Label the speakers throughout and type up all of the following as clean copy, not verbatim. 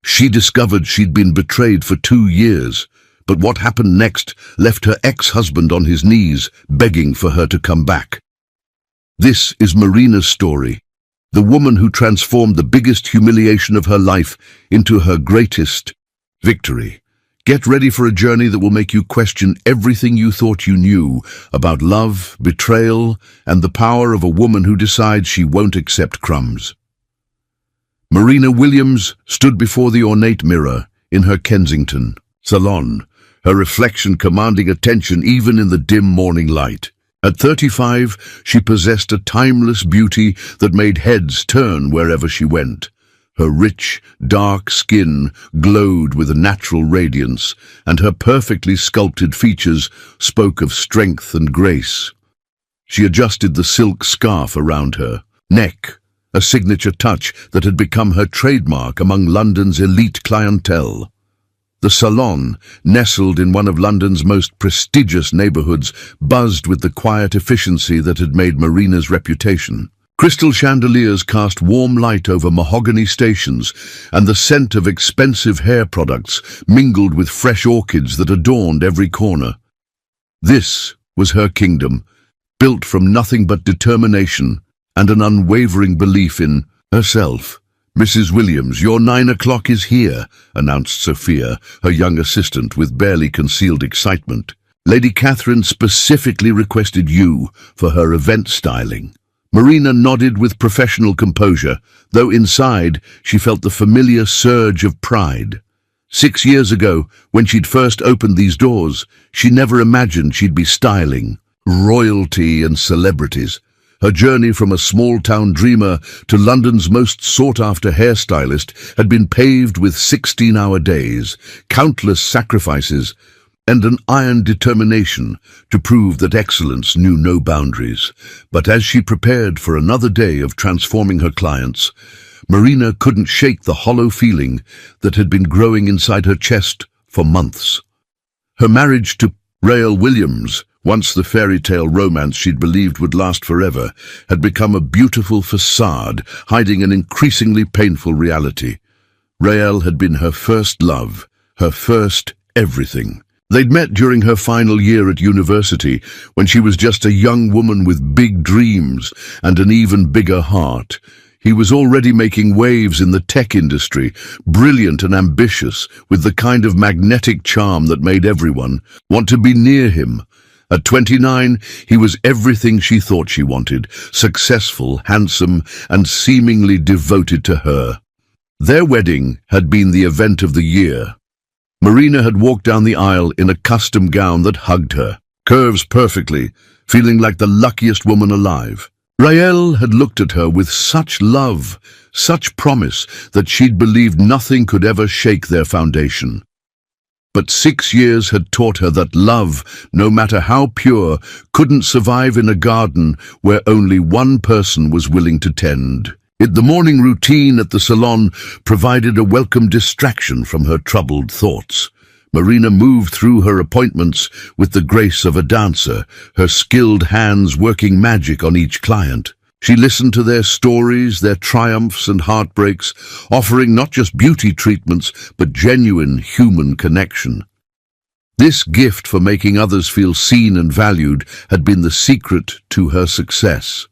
Speaker 1: She discovered she'd been betrayed for 2 years, but what happened next left her ex-husband on his knees, begging for her to come back. This is Marina's story, the woman who transformed the biggest humiliation of her life into her greatest victory. Get ready for a journey that will make you question everything you thought you knew about love, betrayal, and the power of a woman who decides she won't accept crumbs. Marina Williams stood before the ornate mirror in her Kensington salon, her reflection commanding attention even in the dim morning light. At 35, she possessed a timeless beauty that made heads turn wherever she went. Her rich, dark skin glowed with a natural radiance, and her perfectly sculpted features spoke of strength and grace. She adjusted the silk scarf around her neck, a signature touch that had become her trademark among London's elite clientele. The salon, nestled in one of London's most prestigious neighborhoods, buzzed with the quiet efficiency that had made Marina's reputation. Crystal chandeliers cast warm light over mahogany stations, and the scent of expensive hair products mingled with fresh orchids that adorned every corner. This was her kingdom, built from nothing but determination and an unwavering belief in herself. "Mrs. Williams, your 9 o'clock is here," announced Sophia, her young assistant, with barely concealed excitement. "Lady Catherine specifically requested you for her event styling." Marina nodded with professional composure, though inside she felt the familiar surge of pride. 6 years ago, when she'd first opened these doors, she never imagined she'd be styling royalty and celebrities. Her journey from a small-town dreamer to London's most sought-after hairstylist had been paved with 16-hour days, countless sacrifices, and an iron determination to prove that excellence knew no boundaries. But as she prepared for another day of transforming her clients, Marina couldn't shake the hollow feeling that had been growing inside her chest for months. Her marriage to Betrayal Williams, once the fairy tale romance she'd believed would last forever, had become a beautiful facade hiding an increasingly painful reality. Betrayal had been her first love, her first everything. They'd met during her final year at university, when she was just a young woman with big dreams and an even bigger heart. He was already making waves in the tech industry, brilliant and ambitious, with the kind of magnetic charm that made everyone want to be near him. At 29, he was everything she thought she wanted: successful, handsome, and seemingly devoted to her. Their wedding had been the event of the year. Marina had walked down the aisle in a custom gown that hugged her, curves perfectly, feeling like the luckiest woman alive. Betrayal had looked at her with such love, such promise, that she'd believed nothing could ever shake their foundation. But 6 years had taught her that love, no matter how pure, couldn't survive in a garden where only one person was willing to tend. The morning routine at the salon provided a welcome distraction from her troubled thoughts. Marina moved through her appointments with the grace of a dancer, her skilled hands working magic on each client. She listened to their stories, their triumphs and heartbreaks, offering not just beauty treatments, but genuine human connection. This gift for making others feel seen and valued had been the secret to her success.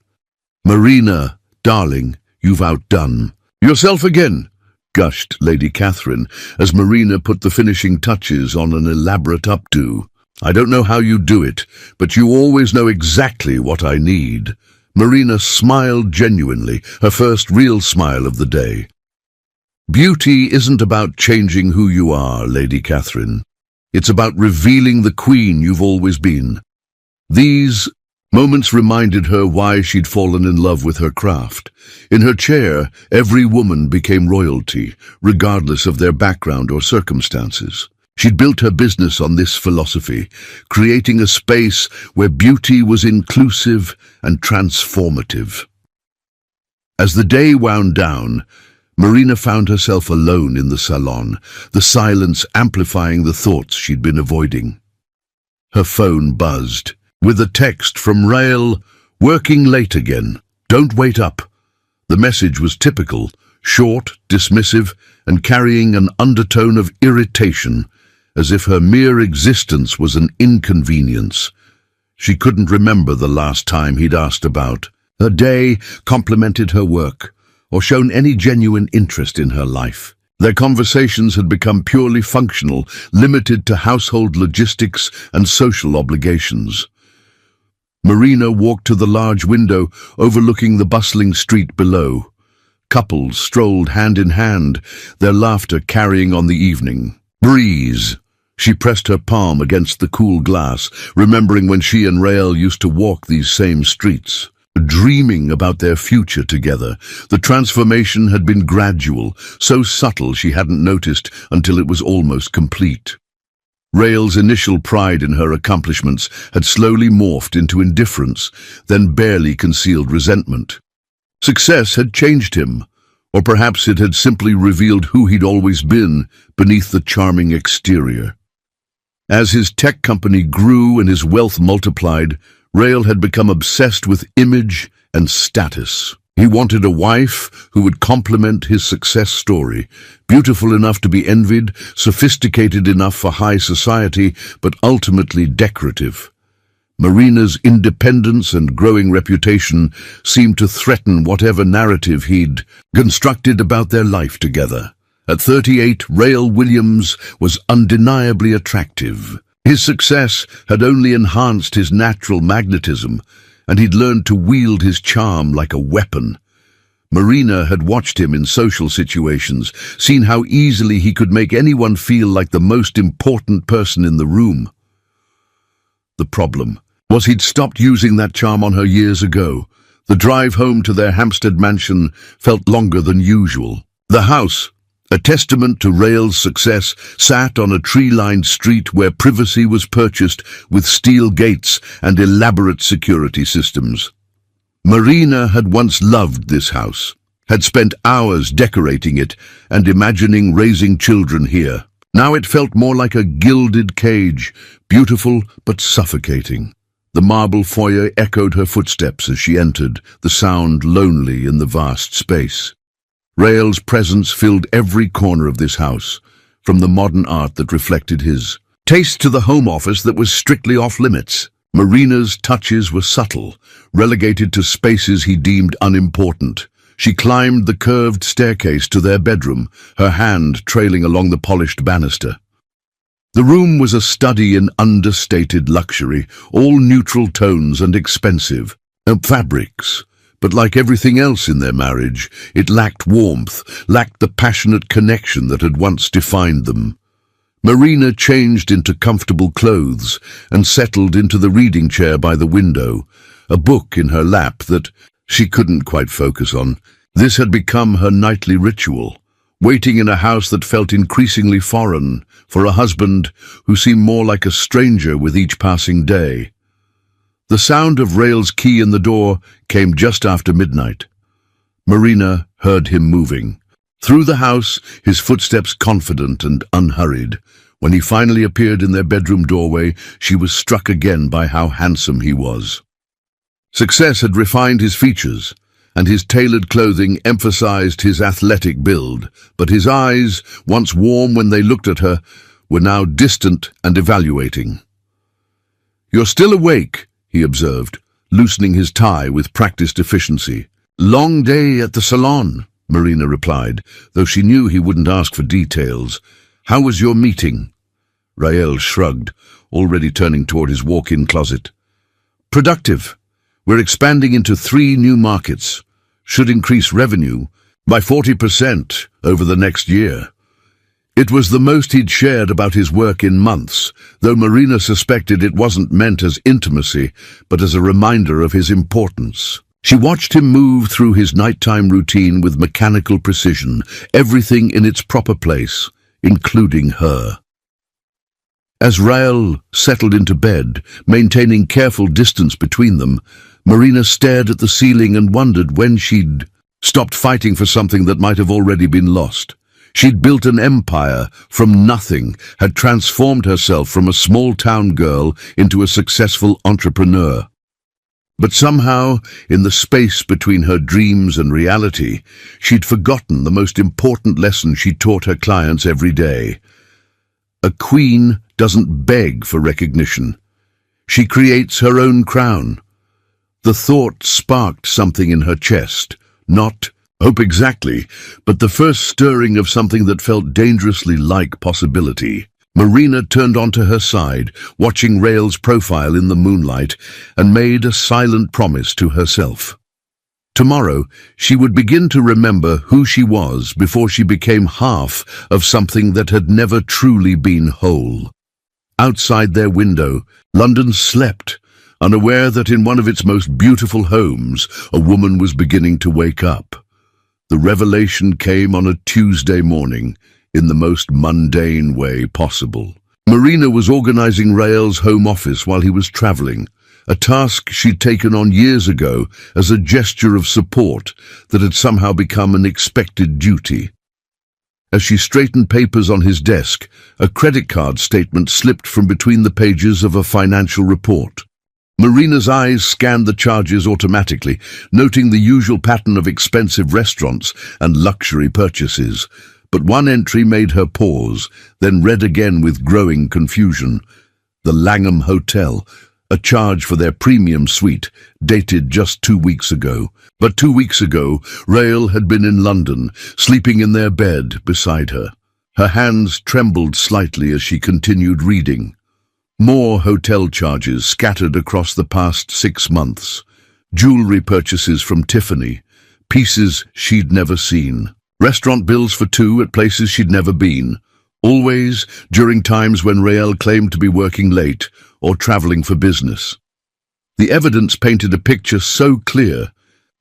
Speaker 1: "Marina, darling, you've outdone yourself again," gushed Lady Catherine, as Marina put the finishing touches on an elaborate updo. "I don't know how you do it, but you always know exactly what I need." Marina smiled genuinely, her first real smile of the day. "Beauty isn't about changing who you are, Lady Catherine. It's about revealing the queen you've always been." These moments reminded her why she'd fallen in love with her craft. In her chair, every woman became royalty, regardless of their background or circumstances. She'd built her business on this philosophy, creating a space where beauty was inclusive and transformative. As the day wound down, Marina found herself alone in the salon, the silence amplifying the thoughts she'd been avoiding. Her phone buzzed, with a text from Betrayal: "Working late again. Don't wait up." The message was typical: short, dismissive, and carrying an undertone of irritation, as if her mere existence was an inconvenience. She couldn't remember the last time he'd asked about her day, complimented her work, or shown any genuine interest in her life. Their conversations had become purely functional, limited to household logistics and social obligations. Marina walked to the large window overlooking the bustling street below. Couples strolled hand in hand, their laughter carrying on the evening. Breeze. She pressed her palm against the cool glass, remembering when she and Rael used to walk these same streets. Dreaming about their future together. The transformation had been gradual, so subtle she hadn't noticed until it was almost complete. Rael's initial pride in her accomplishments had slowly morphed into indifference, then barely concealed resentment. Success had changed him, or perhaps it had simply revealed who he'd always been beneath the charming exterior. As his tech company grew and his wealth multiplied, Rael had become obsessed with image and status. He wanted a wife who would complement his success story, beautiful enough to be envied, sophisticated enough for high society, but ultimately decorative. Marina's independence and growing reputation seemed to threaten whatever narrative he'd constructed about their life together. At 38, Rael Williams was undeniably attractive. His success had only enhanced his natural magnetism, and he'd learned to wield his charm like a weapon. Marina had watched him in social situations, seen how easily he could make anyone feel like the most important person in the room. The problem was he'd stopped using that charm on her years ago. The drive home to their Hampstead mansion felt longer than usual. The house, a testament to Rael's success, sat on a tree-lined street where privacy was purchased with steel gates and elaborate security systems. Marina had once loved this house, had spent hours decorating it and imagining raising children here. Now it felt more like a gilded cage, beautiful but suffocating. The marble foyer echoed her footsteps as she entered, the sound lonely in the vast space. Rael's presence filled every corner of this house, from the modern art that reflected his taste to the home office that was strictly off-limits. Marina's touches were subtle, relegated to spaces he deemed unimportant. She climbed the curved staircase to their bedroom, her hand trailing along the polished banister. The room was a study in understated luxury, all neutral tones and expensive fabrics. But like everything else in their marriage, it lacked warmth, lacked the passionate connection that had once defined them. Marina changed into comfortable clothes and settled into the reading chair by the window, a book in her lap that she couldn't quite focus on. This had become her nightly ritual, waiting in a house that felt increasingly foreign for a husband who seemed more like a stranger with each passing day. The sound of Rael's key in the door came just after midnight. Marina heard him moving. Through the house, his footsteps confident and unhurried. When he finally appeared in their bedroom doorway, she was struck again by how handsome he was. Success had refined his features, and his tailored clothing emphasized his athletic build, but his eyes, once warm when they looked at her, were now distant and evaluating. "You're still awake," he observed, loosening his tie with practiced efficiency. "Long day at the salon," Marina replied, though she knew he wouldn't ask for details. "How was your meeting?" Rael shrugged, already turning toward his walk-in closet. "Productive. We're expanding into 3 new markets. Should increase revenue by 40% over the next year." It was the most he'd shared about his work in months, though Marina suspected it wasn't meant as intimacy, but as a reminder of his importance. She watched him move through his nighttime routine with mechanical precision, everything in its proper place, including her. As Rael settled into bed, maintaining careful distance between them, Marina stared at the ceiling and wondered when she'd stopped fighting for something that might have already been lost. She'd built an empire from nothing, had transformed herself from a small-town girl into a successful entrepreneur. But somehow, in the space between her dreams and reality, she'd forgotten the most important lesson she taught her clients every day. A queen doesn't beg for recognition. She creates her own crown. The thought sparked something in her chest, not hope exactly, but the first stirring of something that felt dangerously like possibility. Marina turned onto her side, watching Rael's profile in the moonlight, and made a silent promise to herself. Tomorrow, she would begin to remember who she was before she became half of something that had never truly been whole. Outside their window, London slept, unaware that in one of its most beautiful homes, a woman was beginning to wake up. The revelation came on a Tuesday morning, in the most mundane way possible. Marina was organizing Rael's home office while he was traveling, a task she'd taken on years ago as a gesture of support that had somehow become an expected duty. As she straightened papers on his desk, a credit card statement slipped from between the pages of a financial report. Marina's eyes scanned the charges automatically, noting the usual pattern of expensive restaurants and luxury purchases. But one entry made her pause, then read again with growing confusion. The Langham Hotel, a charge for their premium suite, dated just 2 weeks ago. But 2 weeks ago, Rael had been in London, sleeping in their bed beside her. Her hands trembled slightly as she continued reading. More hotel charges scattered across the past 6 months. Jewelry purchases from Tiffany, pieces she'd never seen. Restaurant bills for two at places she'd never been. Always during times when Rael claimed to be working late or traveling for business. The evidence painted a picture so clear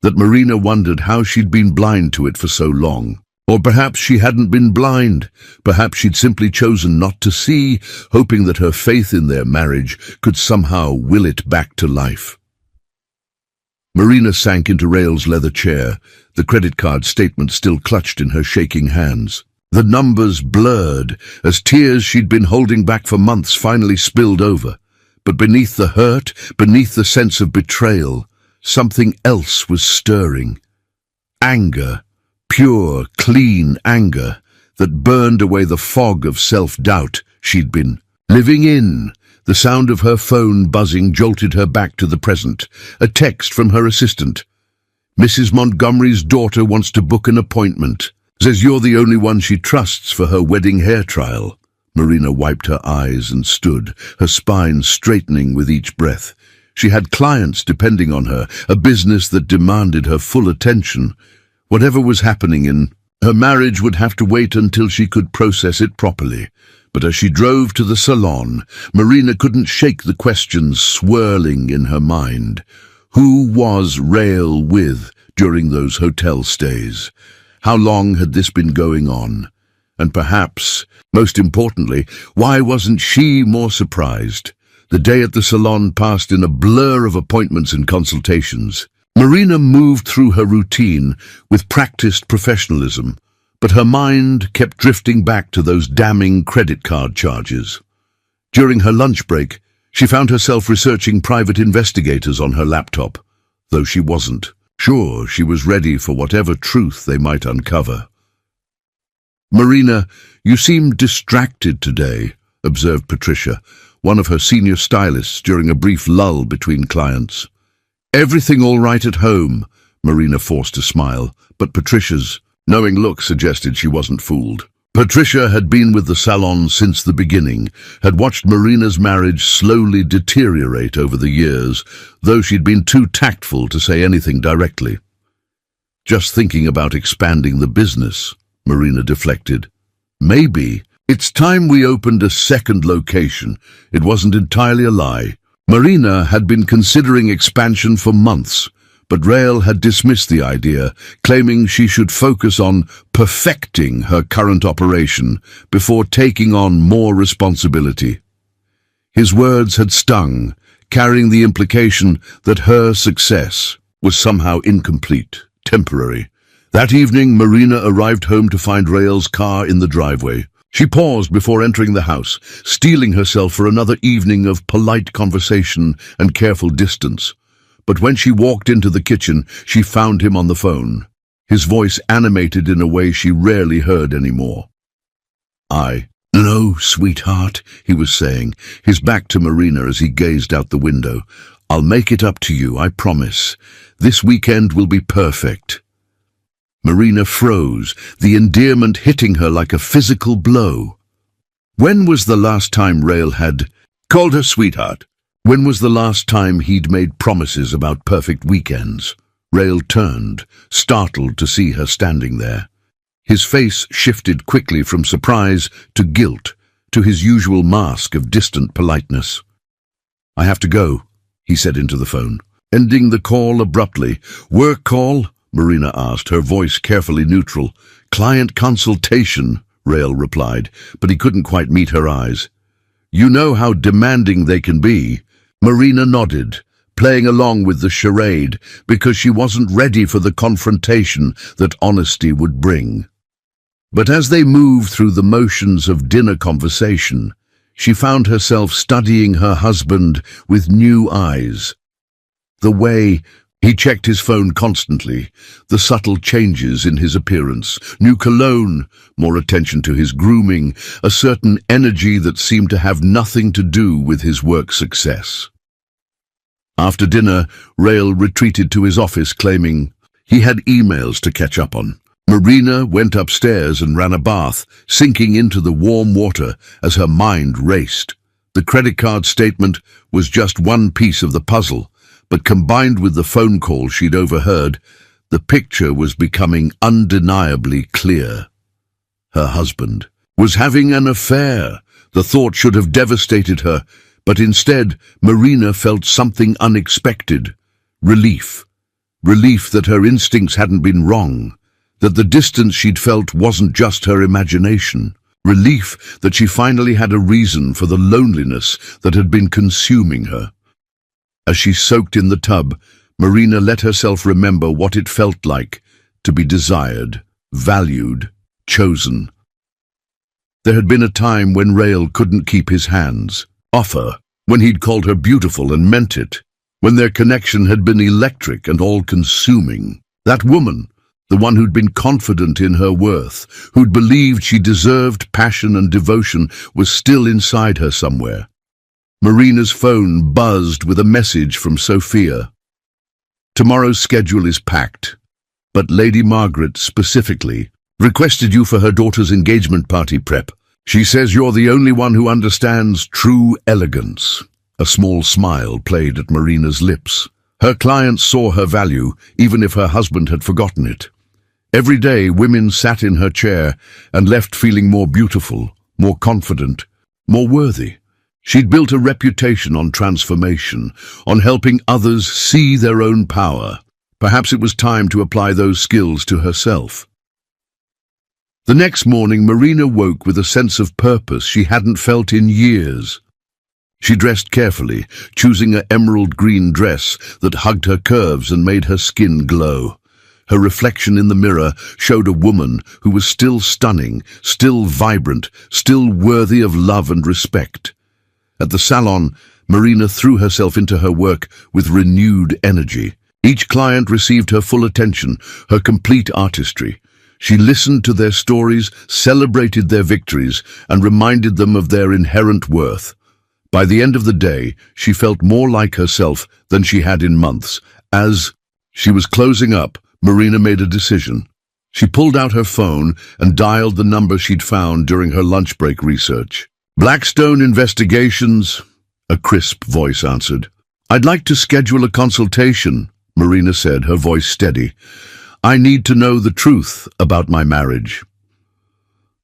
Speaker 1: that Marina wondered how she'd been blind to it for so long. Or perhaps she hadn't been blind. Perhaps she'd simply chosen not to see, hoping that her faith in their marriage could somehow will it back to life. Marina sank into Rael's leather chair, the credit card statement still clutched in her shaking hands. The numbers blurred as tears she'd been holding back for months finally spilled over. But beneath the hurt, beneath the sense of betrayal, something else was stirring. Anger. Pure, clean anger that burned away the fog of self-doubt she'd been living in. The sound of her phone buzzing jolted her back to the present. A text from her assistant. Mrs. Montgomery's daughter wants to book an appointment. Says you're the only one she trusts for her wedding hair trial. Marina wiped her eyes and stood, her spine straightening with each breath. She had clients depending on her, a business that demanded her full attention. Whatever was happening in her marriage would have to wait until she could process it properly. But as she drove to the salon, Marina couldn't shake the questions swirling in her mind. Who was Rael with during those hotel stays? How long had this been going on? And perhaps, most importantly, why wasn't she more surprised? The day at the salon passed in a blur of appointments and consultations. Marina moved through her routine with practiced professionalism, but her mind kept drifting back to those damning credit card charges. During her lunch break, she found herself researching private investigators on her laptop, though she wasn't sure she was ready for whatever truth they might uncover. "Marina, you seem distracted today," observed Patricia, one of her senior stylists, during a brief lull between clients. "Everything all right at home?" Marina forced a smile, but Patricia's knowing look suggested she wasn't fooled. Patricia had been with the salon since the beginning, had watched Marina's marriage slowly deteriorate over the years, though she'd been too tactful to say anything directly. "Just thinking about expanding the business," Marina deflected. "Maybe it's time we opened a second location." It wasn't entirely a lie. Marina had been considering expansion for months, but Rael had dismissed the idea, claiming she should focus on perfecting her current operation before taking on more responsibility. His words had stung, carrying the implication that her success was somehow incomplete, temporary. That evening, Marina arrived home to find Rael's car in the driveway. She paused before entering the house, steeling herself for another evening of polite conversation and careful distance. But when she walked into the kitchen, she found him on the phone, his voice animated in a way she rarely heard anymore. "No, sweetheart," he was saying, his back to Marina as he gazed out the window. "I'll make it up to you, I promise. This weekend will be perfect." Marina froze, the endearment hitting her like a physical blow. When was the last time Rail had called her sweetheart? When was the last time he'd made promises about perfect weekends? Rail turned, startled to see her standing there. His face shifted quickly from surprise to guilt, to his usual mask of distant politeness. "I have to go," he said into the phone, ending the call abruptly. "Work call?" Marina asked, her voice carefully neutral. "Client consultation," Rail replied, but he couldn't quite meet her eyes. "You know how demanding they can be." Marina nodded, playing along with the charade, because she wasn't ready for the confrontation that honesty would bring. But as they moved through the motions of dinner conversation, she found herself studying her husband with new eyes. The way he checked his phone constantly, the subtle changes in his appearance, new cologne, more attention to his grooming, a certain energy that seemed to have nothing to do with his work success. After dinner, Rail retreated to his office claiming he had emails to catch up on. Marina went upstairs and ran a bath, sinking into the warm water as her mind raced. The credit card statement was just one piece of the puzzle, but combined with the phone call she'd overheard, the picture was becoming undeniably clear. Her husband was having an affair. The thought should have devastated her, but instead Marina felt something unexpected. Relief. Relief that her instincts hadn't been wrong, that the distance she'd felt wasn't just her imagination. Relief that she finally had a reason for the loneliness that had been consuming her. As she soaked in the tub, Marina let herself remember what it felt like to be desired, valued, chosen. There had been a time when Rail couldn't keep his hands off her, when he'd called her beautiful and meant it, when their connection had been electric and all-consuming. That woman, the one who'd been confident in her worth, who'd believed she deserved passion and devotion, was still inside her somewhere. Marina's phone buzzed with a message from Sophia. "Tomorrow's schedule is packed, but Lady Margaret specifically requested you for her daughter's engagement party prep. She says you're the only one who understands true elegance." A small smile played at Marina's lips. Her clients saw her value, even if her husband had forgotten it. Every day, women sat in her chair and left feeling more beautiful, more confident, more worthy. She'd built a reputation on transformation, on helping others see their own power. Perhaps it was time to apply those skills to herself. The next morning, Marina woke with a sense of purpose she hadn't felt in years. She dressed carefully, choosing an emerald green dress that hugged her curves and made her skin glow. Her reflection in the mirror showed a woman who was still stunning, still vibrant, still worthy of love and respect. At the salon, Marina threw herself into her work with renewed energy. Each client received her full attention, her complete artistry. She listened to their stories, celebrated their victories, and reminded them of their inherent worth. By the end of the day, she felt more like herself than she had in months. As she was closing up, Marina made a decision. She pulled out her phone and dialed the number she'd found during her lunch break research. "Blackstone Investigations," a crisp voice answered. "I'd like to schedule a consultation," Marina said, her voice steady. "I need to know the truth about my marriage."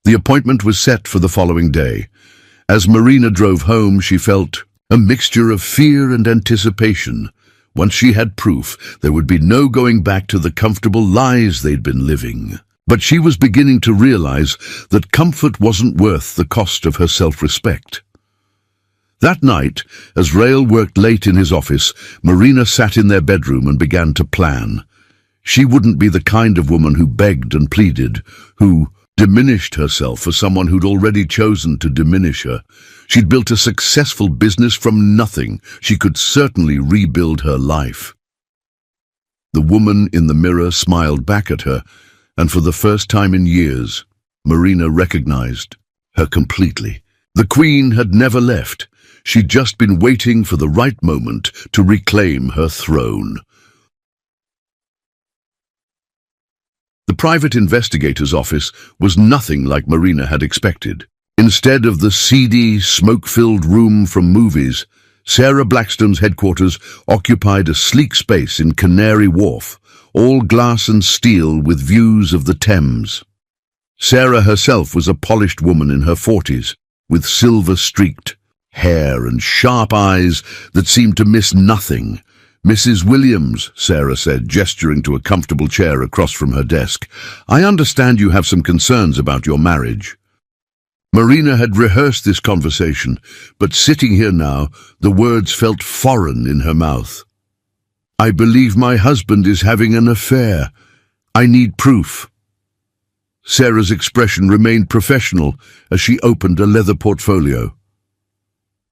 Speaker 1: The appointment was set for the following day. As Marina drove home, she felt a mixture of fear and anticipation. Once she had proof, there would be no going back to the comfortable lies they'd been living. But she was beginning to realize that comfort wasn't worth the cost of her self-respect. That night, as Rail worked late in his office, Marina sat in their bedroom and began to plan. She wouldn't be the kind of woman who begged and pleaded, who diminished herself for someone who'd already chosen to diminish her. She'd built a successful business from nothing. She could certainly rebuild her life. The woman in the mirror smiled back at her, and for the first time in years, Marina recognized her completely. The queen had never left. She'd just been waiting for the right moment to reclaim her throne. The private investigator's office was nothing like Marina had expected. Instead of the seedy, smoke-filled room from movies, Sarah Blackstone's headquarters occupied a sleek space in Canary Wharf, all glass and steel with views of the Thames. Sarah herself was a polished woman in her 40s, with silver-streaked hair and sharp eyes that seemed to miss nothing. "Mrs. Williams," Sarah said, gesturing to a comfortable chair across from her desk, "I understand you have some concerns about your marriage." Marina had rehearsed this conversation, but sitting here now, the words felt foreign in her mouth. "I believe my husband is having an affair. I need proof." Sarah's expression remained professional as she opened a leather portfolio.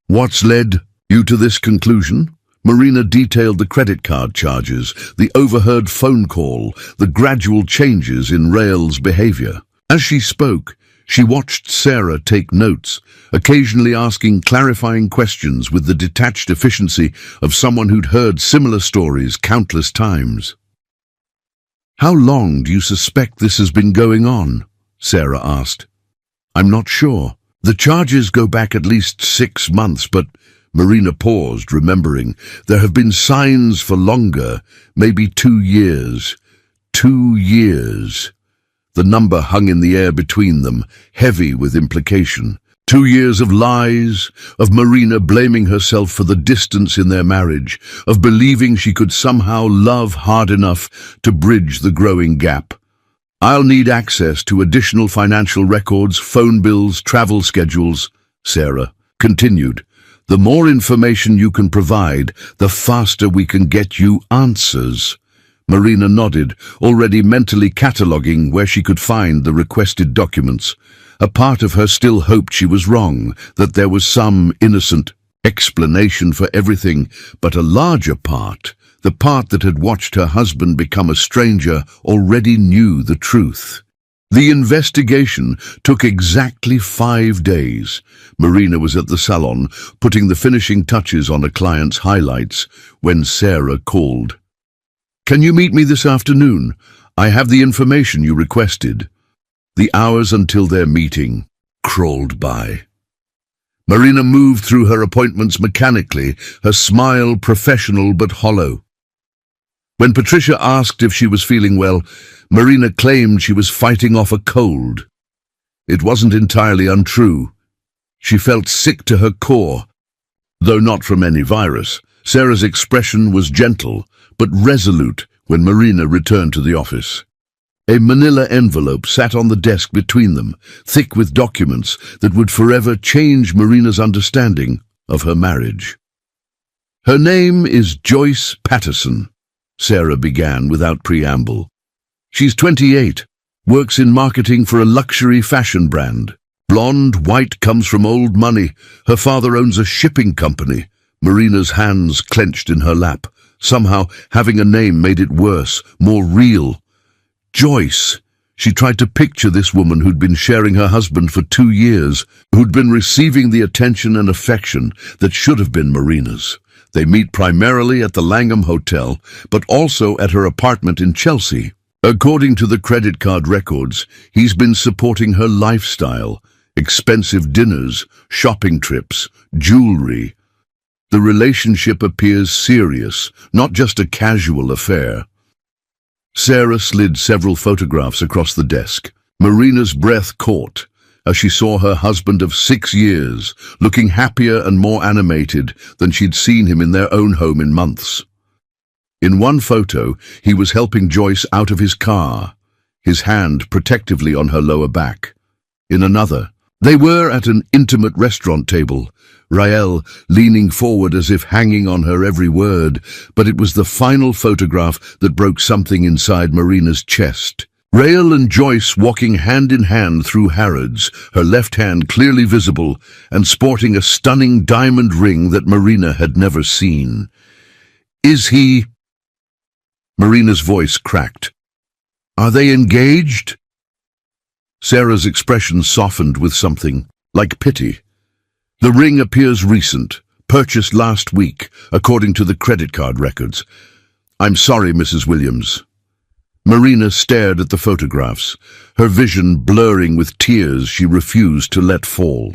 Speaker 1: "What's led you to this conclusion?" Marina detailed the credit card charges, the overheard phone call, the gradual changes in Rael's behavior. As she spoke, she watched Sarah take notes, occasionally asking clarifying questions with the detached efficiency of someone who'd heard similar stories countless times. "How long do you suspect this has been going on?" Sarah asked. "I'm not sure. The charges go back at least 6 months, but..." Marina paused, remembering. "There have been signs for longer, maybe 2 years. 2 years. The number hung in the air between them, heavy with implication. 2 years of lies, of Marina blaming herself for the distance in their marriage, of believing she could somehow love hard enough to bridge the growing gap. "I'll need access to additional financial records, phone bills, travel schedules," Sarah continued. "The more information you can provide, the faster we can get you answers." Marina nodded, already mentally cataloguing where she could find the requested documents. A part of her still hoped she was wrong, that there was some innocent explanation for everything, but a larger part, the part that had watched her husband become a stranger, already knew the truth. The investigation took exactly 5 days. Marina was at the salon, putting the finishing touches on a client's highlights, when Sarah called. "Can you meet me this afternoon? I have the information you requested." The hours until their meeting crawled by. Marina moved through her appointments mechanically, her smile professional but hollow. When Patricia asked if she was feeling well, Marina claimed she was fighting off a cold. It wasn't entirely untrue. She felt sick to her core, though not from any virus. Sarah's expression was gentle, but resolute when Marina returned to the office. A manila envelope sat on the desk between them, thick with documents that would forever change Marina's understanding of her marriage. "Her name is Joyce Patterson," Sarah began without preamble. "She's 28, works in marketing for a luxury fashion brand. Blonde, white, comes from old money. Her father owns a shipping company." Marina's hands clenched in her lap. Somehow, having a name made it worse, more real. Joyce. She tried to picture this woman who'd been sharing her husband for 2 years, who'd been receiving the attention and affection that should have been Marina's. They meet primarily at the Langham Hotel, but also at her apartment in Chelsea. According to the credit card records, he's been supporting her lifestyle, expensive dinners, shopping trips, jewelry. The relationship appears serious, not just a casual affair. Sarah slid several photographs across the desk. Marina's breath caught as she saw her husband of 6 years, looking happier and more animated than she'd seen him in their own home in months. In one photo, he was helping Joyce out of his car, his hand protectively on her lower back. In another, they were at an intimate restaurant table, Rael leaning forward as if hanging on her every word, but it was the final photograph that broke something inside Marina's chest. Rael and Joyce walking hand in hand through Harrods, her left hand clearly visible and sporting a stunning diamond ring that Marina had never seen. "Is he..." Marina's voice cracked. Are they engaged? Sarah's expression softened with something like pity. The ring appears recent, purchased last week, according to the credit card records. I'm sorry, Mrs. Williams. Marina stared at the photographs, her vision blurring with tears she refused to let fall.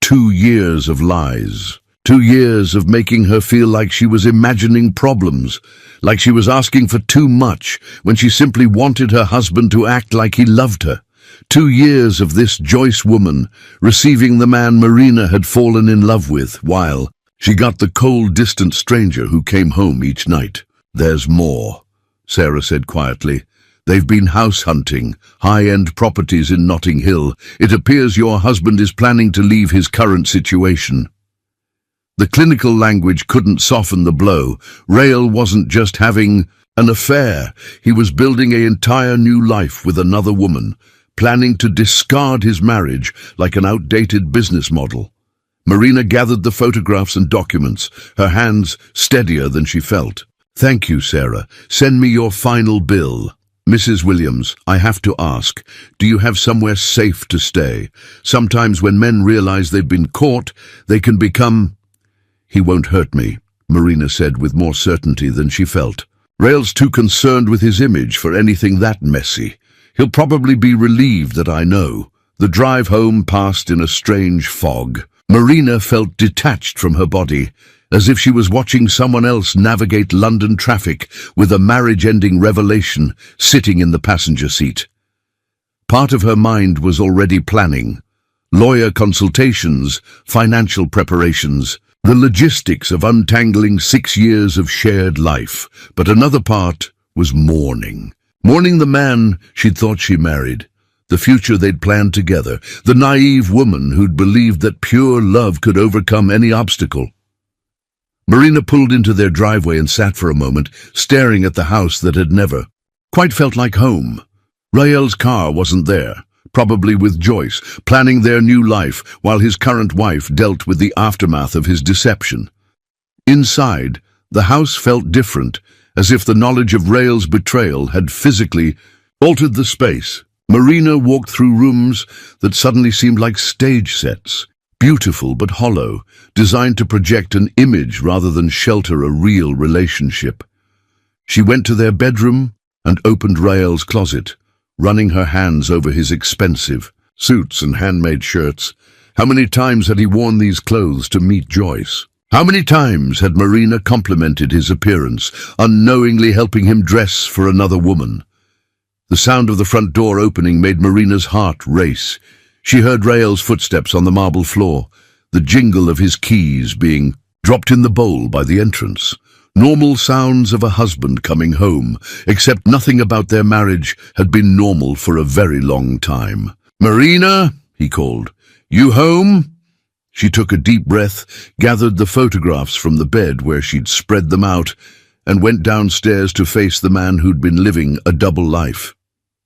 Speaker 1: 2 years of lies. 2 years of making her feel like she was imagining problems, like she was asking for too much when she simply wanted her husband to act like he loved her. 2 years of this Joyce woman receiving the man Marina had fallen in love with, while she got the cold, distant stranger who came home each night. There's more, Sarah said quietly. They've been house hunting, high-end properties in Notting Hill. It appears your husband is planning to leave his current situation. The clinical language couldn't soften the blow. Rael wasn't just having an affair. He was building an entire new life with another woman, planning to discard his marriage like an outdated business model. Marina gathered the photographs and documents, her hands steadier than she felt. Thank you, Sarah. Send me your final bill. Mrs. Williams, I have to ask, do you have somewhere safe to stay? Sometimes when men realize they've been caught, they can become... He won't hurt me, Marina said with more certainty than she felt. Rael's too concerned with his image for anything that messy. He'll probably be relieved that I know. The drive home passed in a strange fog. Marina felt detached from her body, as if she was watching someone else navigate London traffic with a marriage-ending revelation sitting in the passenger seat. Part of her mind was already planning. Lawyer consultations, financial preparations, the logistics of untangling 6 years of shared life. But another part was mourning. Mourning the man she'd thought she married, the future they'd planned together, the naive woman who'd believed that pure love could overcome any obstacle. Marina pulled into their driveway and sat for a moment, staring at the house that had never quite felt like home. Rael's car wasn't there, probably with Joyce, planning their new life while his current wife dealt with the aftermath of his deception. Inside, the house felt different, as if the knowledge of Rael's betrayal had physically altered the space. Marina walked through rooms that suddenly seemed like stage sets, beautiful but hollow, designed to project an image rather than shelter a real relationship. She went to their bedroom and opened Rael's closet, running her hands over his expensive suits and handmade shirts. How many times had he worn these clothes to meet Joyce? How many times had Marina complimented his appearance, unknowingly helping him dress for another woman? The sound of the front door opening made Marina's heart race. She heard Rael's footsteps on the marble floor, the jingle of his keys being dropped in the bowl by the entrance. Normal sounds of a husband coming home, except nothing about their marriage had been normal for a very long time. "Marina," he called, "you home?" She took a deep breath, gathered the photographs from the bed where she'd spread them out, and went downstairs to face the man who'd been living a double life.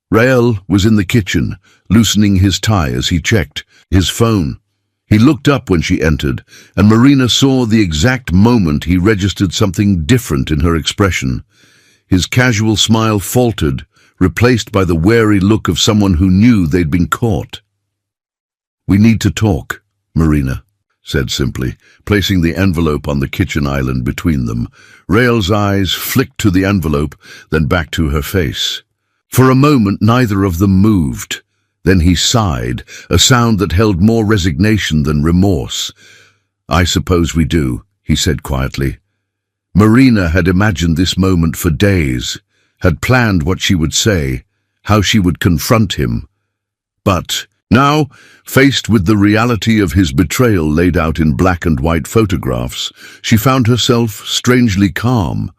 Speaker 1: Rael was in the kitchen, loosening his tie as he checked his phone. He looked up when she entered, and Marina saw the exact moment he registered something different in her expression. His casual smile faltered, replaced by the wary look of someone who knew they'd been caught. "We need to talk," Marina said simply, placing the envelope on the kitchen island between them. Rael's eyes flicked to the envelope, then back to her face. For a moment, neither of them moved. Then he sighed, a sound that held more resignation than remorse. "I suppose we do," he said quietly. Marina had imagined this moment for days, had planned what she would say, how she would confront him. But now, faced with the reality of his betrayal laid out in black and white photographs, she found herself strangely calm.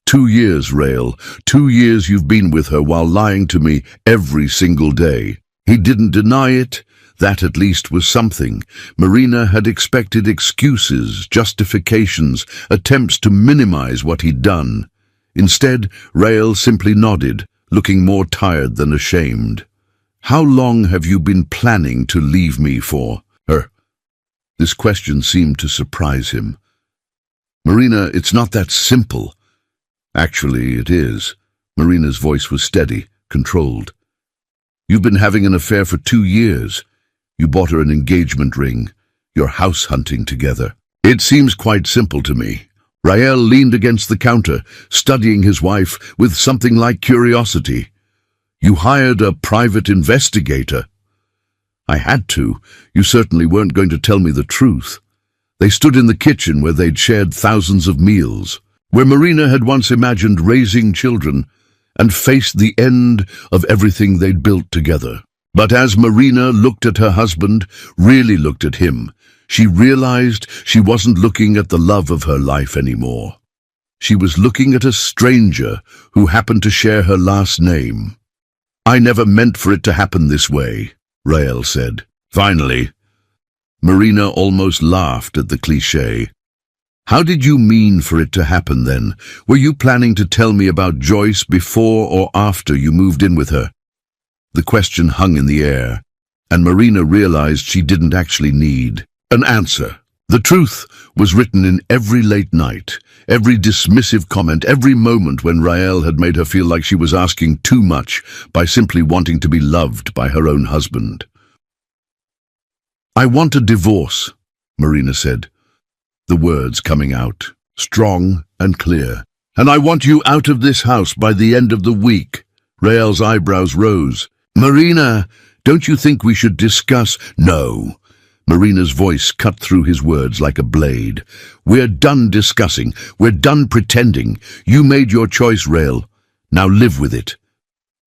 Speaker 1: 2 years, Rael. 2 years you've been with her while lying to me every single day. He didn't deny it. That at least was something. Marina had expected excuses, justifications, attempts to minimize what he'd done. Instead, Rael simply nodded, looking more tired than ashamed. "How long have you been planning to leave me for?" This question seemed to surprise him. "Marina, it's not that simple. Actually, it is. Marina's voice was steady, controlled. You've been having an affair for 2 years. You bought her an engagement ring. You're house hunting together. It seems quite simple to me. Rael leaned against the counter, studying his wife with something like curiosity. You hired a private investigator. I had to. You certainly weren't going to tell me the truth. They stood in the kitchen where they'd shared thousands of meals, where Marina had once imagined raising children, and faced the end of everything they'd built together. But as Marina looked at her husband, really looked at him, she realized she wasn't looking at the love of her life anymore. She was looking at a stranger who happened to share her last name. I never meant for it to happen this way, Rael said. Finally. Marina almost laughed at the cliché. How did you mean for it to happen then? Were you planning to tell me about Joyce before or after you moved in with her? The question hung in the air, and Marina realized she didn't actually need an answer. The truth was written in every late night, every dismissive comment, every moment when Rael had made her feel like she was asking too much by simply wanting to be loved by her own husband. I want a divorce, Marina said, the words coming out, strong and clear. And I want you out of this house by the end of the week. Rael's eyebrows rose. Marina, don't you think we should discuss? No. Marina's voice cut through his words like a blade. We're done discussing. We're done pretending. You made your choice, Rael. Now live with it.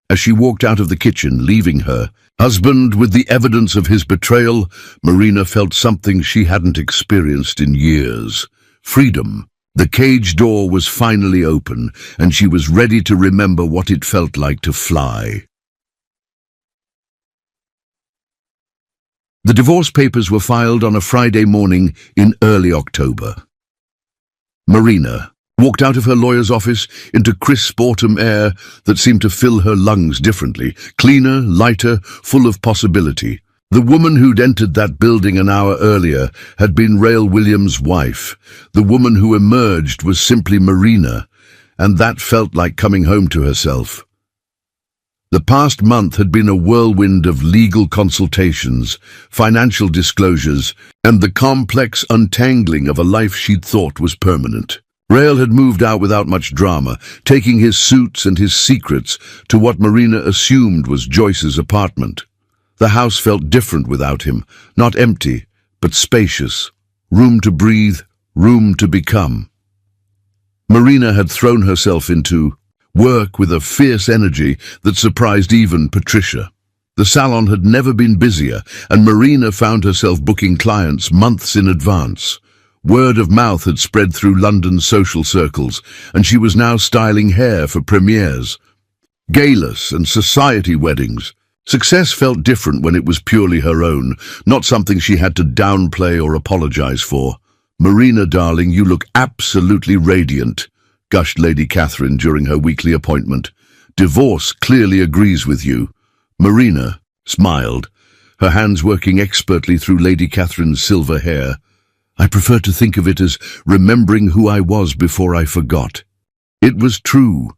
Speaker 1: As she walked out of the kitchen, leaving her husband with the evidence of his betrayal, Marina felt something she hadn't experienced in years. Freedom. The cage door was finally open, and she was ready to remember what it felt like to fly. The divorce papers were filed on a Friday morning in early October. Marina walked out of her lawyer's office into crisp autumn air that seemed to fill her lungs differently, cleaner, lighter, full of possibility. The woman who'd entered that building an hour earlier had been Rael Williams' wife. The woman who emerged was simply Marina, and that felt like coming home to herself. The past month had been a whirlwind of legal consultations, financial disclosures, and the complex untangling of a life she'd thought was permanent. Rael had moved out without much drama, taking his suits and his secrets to what Marina assumed was Joyce's apartment. The house felt different without him, not empty, but spacious. Room to breathe, room to become. Marina had thrown herself into work with a fierce energy that surprised even Patricia. The salon had never been busier, and Marina found herself booking clients months in advance. Word of mouth had spread through London's social circles, and she was now styling hair for premieres, galas and society weddings. Success felt different when it was purely her own, not something she had to downplay or apologize for. Marina, darling, you look absolutely radiant, gushed Lady Catherine during her weekly appointment. Divorce clearly agrees with you. Marina smiled, her hands working expertly through Lady Catherine's silver hair. I prefer to think of it as remembering who I was before I forgot. It was true.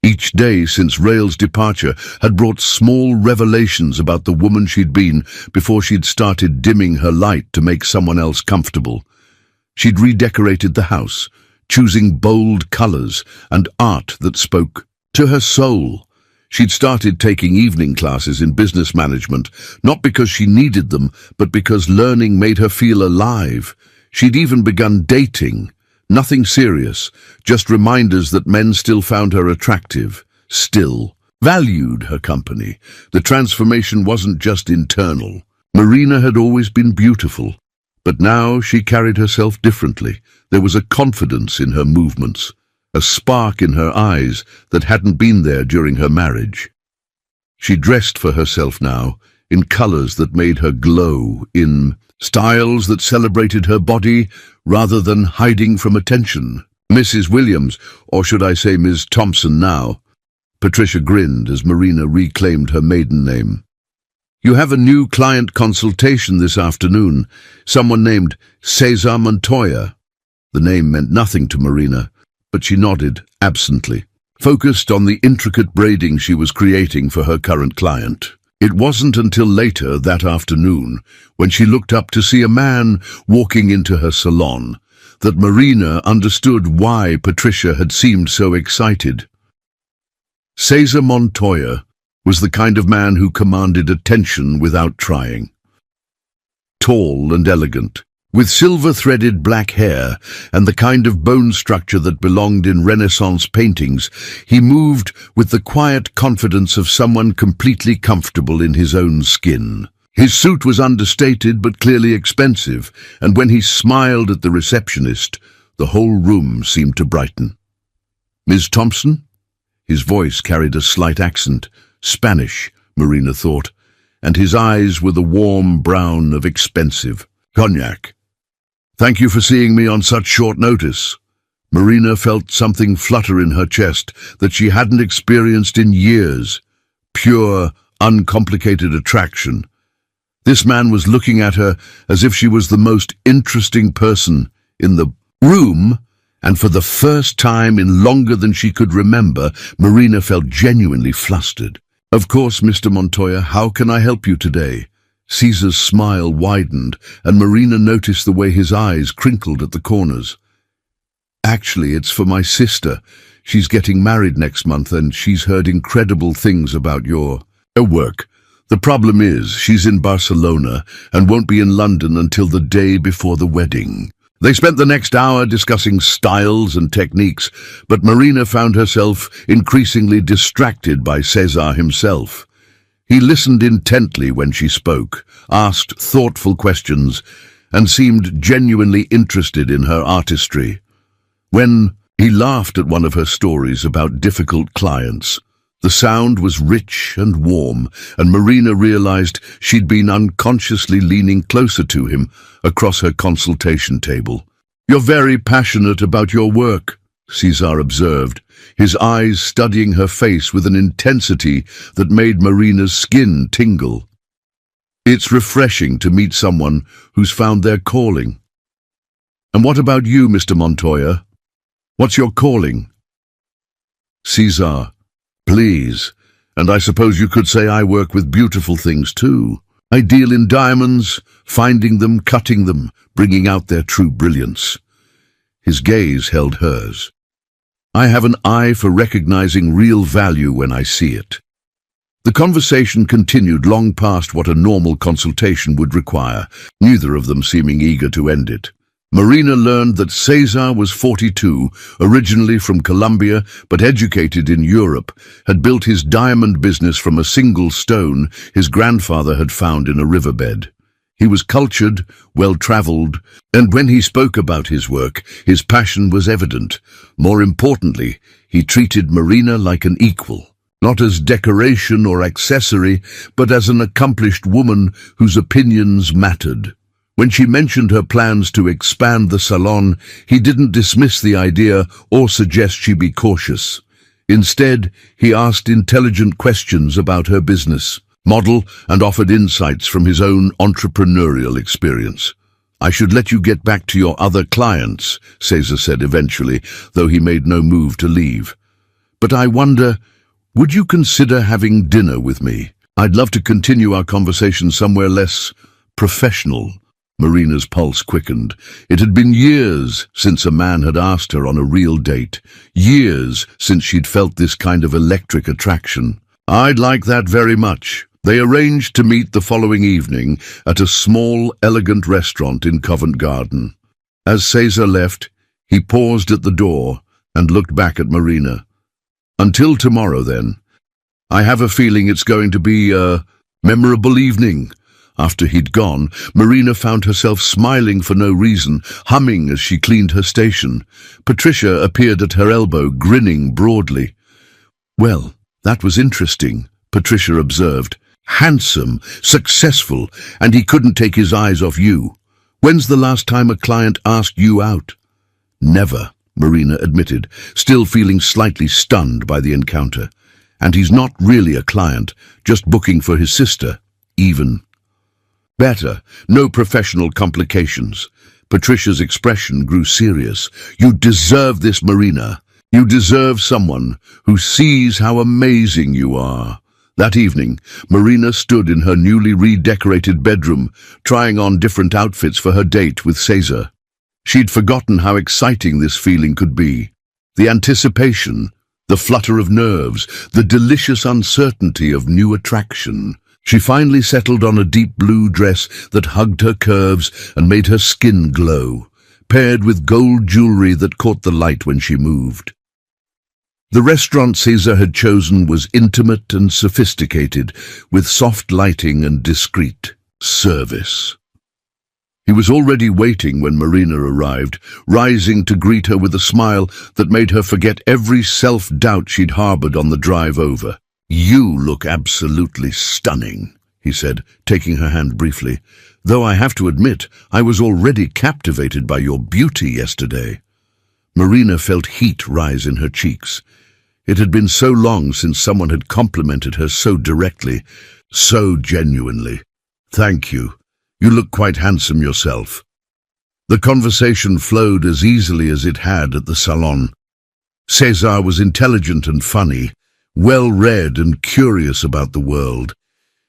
Speaker 1: Each day since Rael's departure had brought small revelations about the woman she'd been before she'd started dimming her light to make someone else comfortable. She'd redecorated the house, choosing bold colors and art that spoke to her soul. She'd started taking evening classes in business management, not because she needed them, but because learning made her feel alive. She'd even begun dating. Nothing serious, just reminders that men still found her attractive, still valued her company. The transformation wasn't just internal. Marina had always been beautiful, but now she carried herself differently. There was a confidence in her movements, a spark in her eyes that hadn't been there during her marriage. She dressed for herself now, in colors that made her glow, in styles that celebrated her body rather than hiding from attention. Mrs. Williams, or should I say Ms. Thompson now? Patricia grinned as Marina reclaimed her maiden name. You have a new client consultation this afternoon, someone named Cesar Montoya. The name meant nothing to Marina, but she nodded absently, focused on the intricate braiding she was creating for her current client. It wasn't until later that afternoon, when she looked up to see a man walking into her salon, that Marina understood why Patricia had seemed so excited. Cesar Montoya was the kind of man who commanded attention without trying. Tall and elegant, with silver-threaded black hair and the kind of bone structure that belonged in Renaissance paintings, he moved with the quiet confidence of someone completely comfortable in his own skin. His suit was understated but clearly expensive, and when he smiled at the receptionist, the whole room seemed to brighten. "Ms. Thompson?" His voice carried a slight accent, Spanish, Marina thought, and his eyes were the warm brown of expensive cognac. "Thank you for seeing me on such short notice." Marina felt something flutter in her chest that she hadn't experienced in years. Pure, uncomplicated attraction. This man was looking at her as if she was the most interesting person in the room, and for the first time in longer than she could remember, Marina felt genuinely flustered. "Of course, Mr. Montoya, how can I help you today?" Caesar's smile widened, and Marina noticed the way his eyes crinkled at the corners. "Actually, it's for my sister. She's getting married next month, and she's heard incredible things about your work. The problem is, she's in Barcelona and won't be in London until the day before the wedding." They spent the next hour discussing styles and techniques, but Marina found herself increasingly distracted by Cesar himself. He listened intently when she spoke, asked thoughtful questions, and seemed genuinely interested in her artistry. When he laughed at one of her stories about difficult clients, the sound was rich and warm, and Marina realized she'd been unconsciously leaning closer to him across her consultation table. "You're very passionate about your work," Cesar observed, his eyes studying her face with an intensity that made Marina's skin tingle. "It's refreshing to meet someone who's found their calling." "And what about you, Mr. Montoya? What's your calling?" "Cesar, please, and I suppose you could say I work with beautiful things too. I deal in diamonds, finding them, cutting them, bringing out their true brilliance." His gaze held hers. "I have an eye for recognizing real value when I see it." The conversation continued long past what a normal consultation would require, neither of them seeming eager to end it. Marina learned that Cesar was 42, originally from Colombia but educated in Europe, had built his diamond business from a single stone his grandfather had found in a riverbed. He was cultured, well-traveled, and when he spoke about his work, his passion was evident. More importantly, he treated Marina like an equal, not as decoration or accessory, but as an accomplished woman whose opinions mattered. When she mentioned her plans to expand the salon, he didn't dismiss the idea or suggest she be cautious. Instead, he asked intelligent questions about her business model and offered insights from his own entrepreneurial experience. "I should let you get back to your other clients," Cesar said eventually, though he made no move to leave. "But I wonder, would you consider having dinner with me? I'd love to continue our conversation somewhere less professional." Marina's pulse quickened. It had been years since a man had asked her on a real date, years since she'd felt this kind of electric attraction. "I'd like that very much." They arranged to meet the following evening at a small, elegant restaurant in Covent Garden. As Cesar left, he paused at the door and looked back at Marina. "Until tomorrow, then. I have a feeling it's going to be a memorable evening." After he'd gone, Marina found herself smiling for no reason, humming as she cleaned her station. Patricia appeared at her elbow, grinning broadly. "Well, that was interesting," Patricia observed. "Handsome, successful, and he couldn't take his eyes off you. When's the last time a client asked you out?" "Never," Marina admitted, still feeling slightly stunned by the encounter. "And he's not really a client, just booking for his sister, even." "Better. No professional complications." Patricia's expression grew serious. "You deserve this, Marina. You deserve someone who sees how amazing you are. That evening, Marina stood in her newly redecorated bedroom, trying on different outfits for her date with Caesar. She'd forgotten how exciting this feeling could be. The anticipation, the flutter of nerves, the delicious uncertainty of new attraction. She finally settled on a deep blue dress that hugged her curves and made her skin glow, paired with gold jewelry that caught the light when she moved. The restaurant Caesar had chosen was intimate and sophisticated, with soft lighting and discreet service. He was already waiting when Marina arrived, rising to greet her with a smile that made her forget every self-doubt she'd harbored on the drive over. "You look absolutely stunning," he said, taking her hand briefly, "though I have to admit I was already captivated by your beauty yesterday." Marina felt heat rise in her cheeks. It had been so long since someone had complimented her so directly, so genuinely. "Thank you. You look quite handsome yourself." The conversation flowed as easily as it had at the salon. Cesar was intelligent and funny, well-read and curious about the world.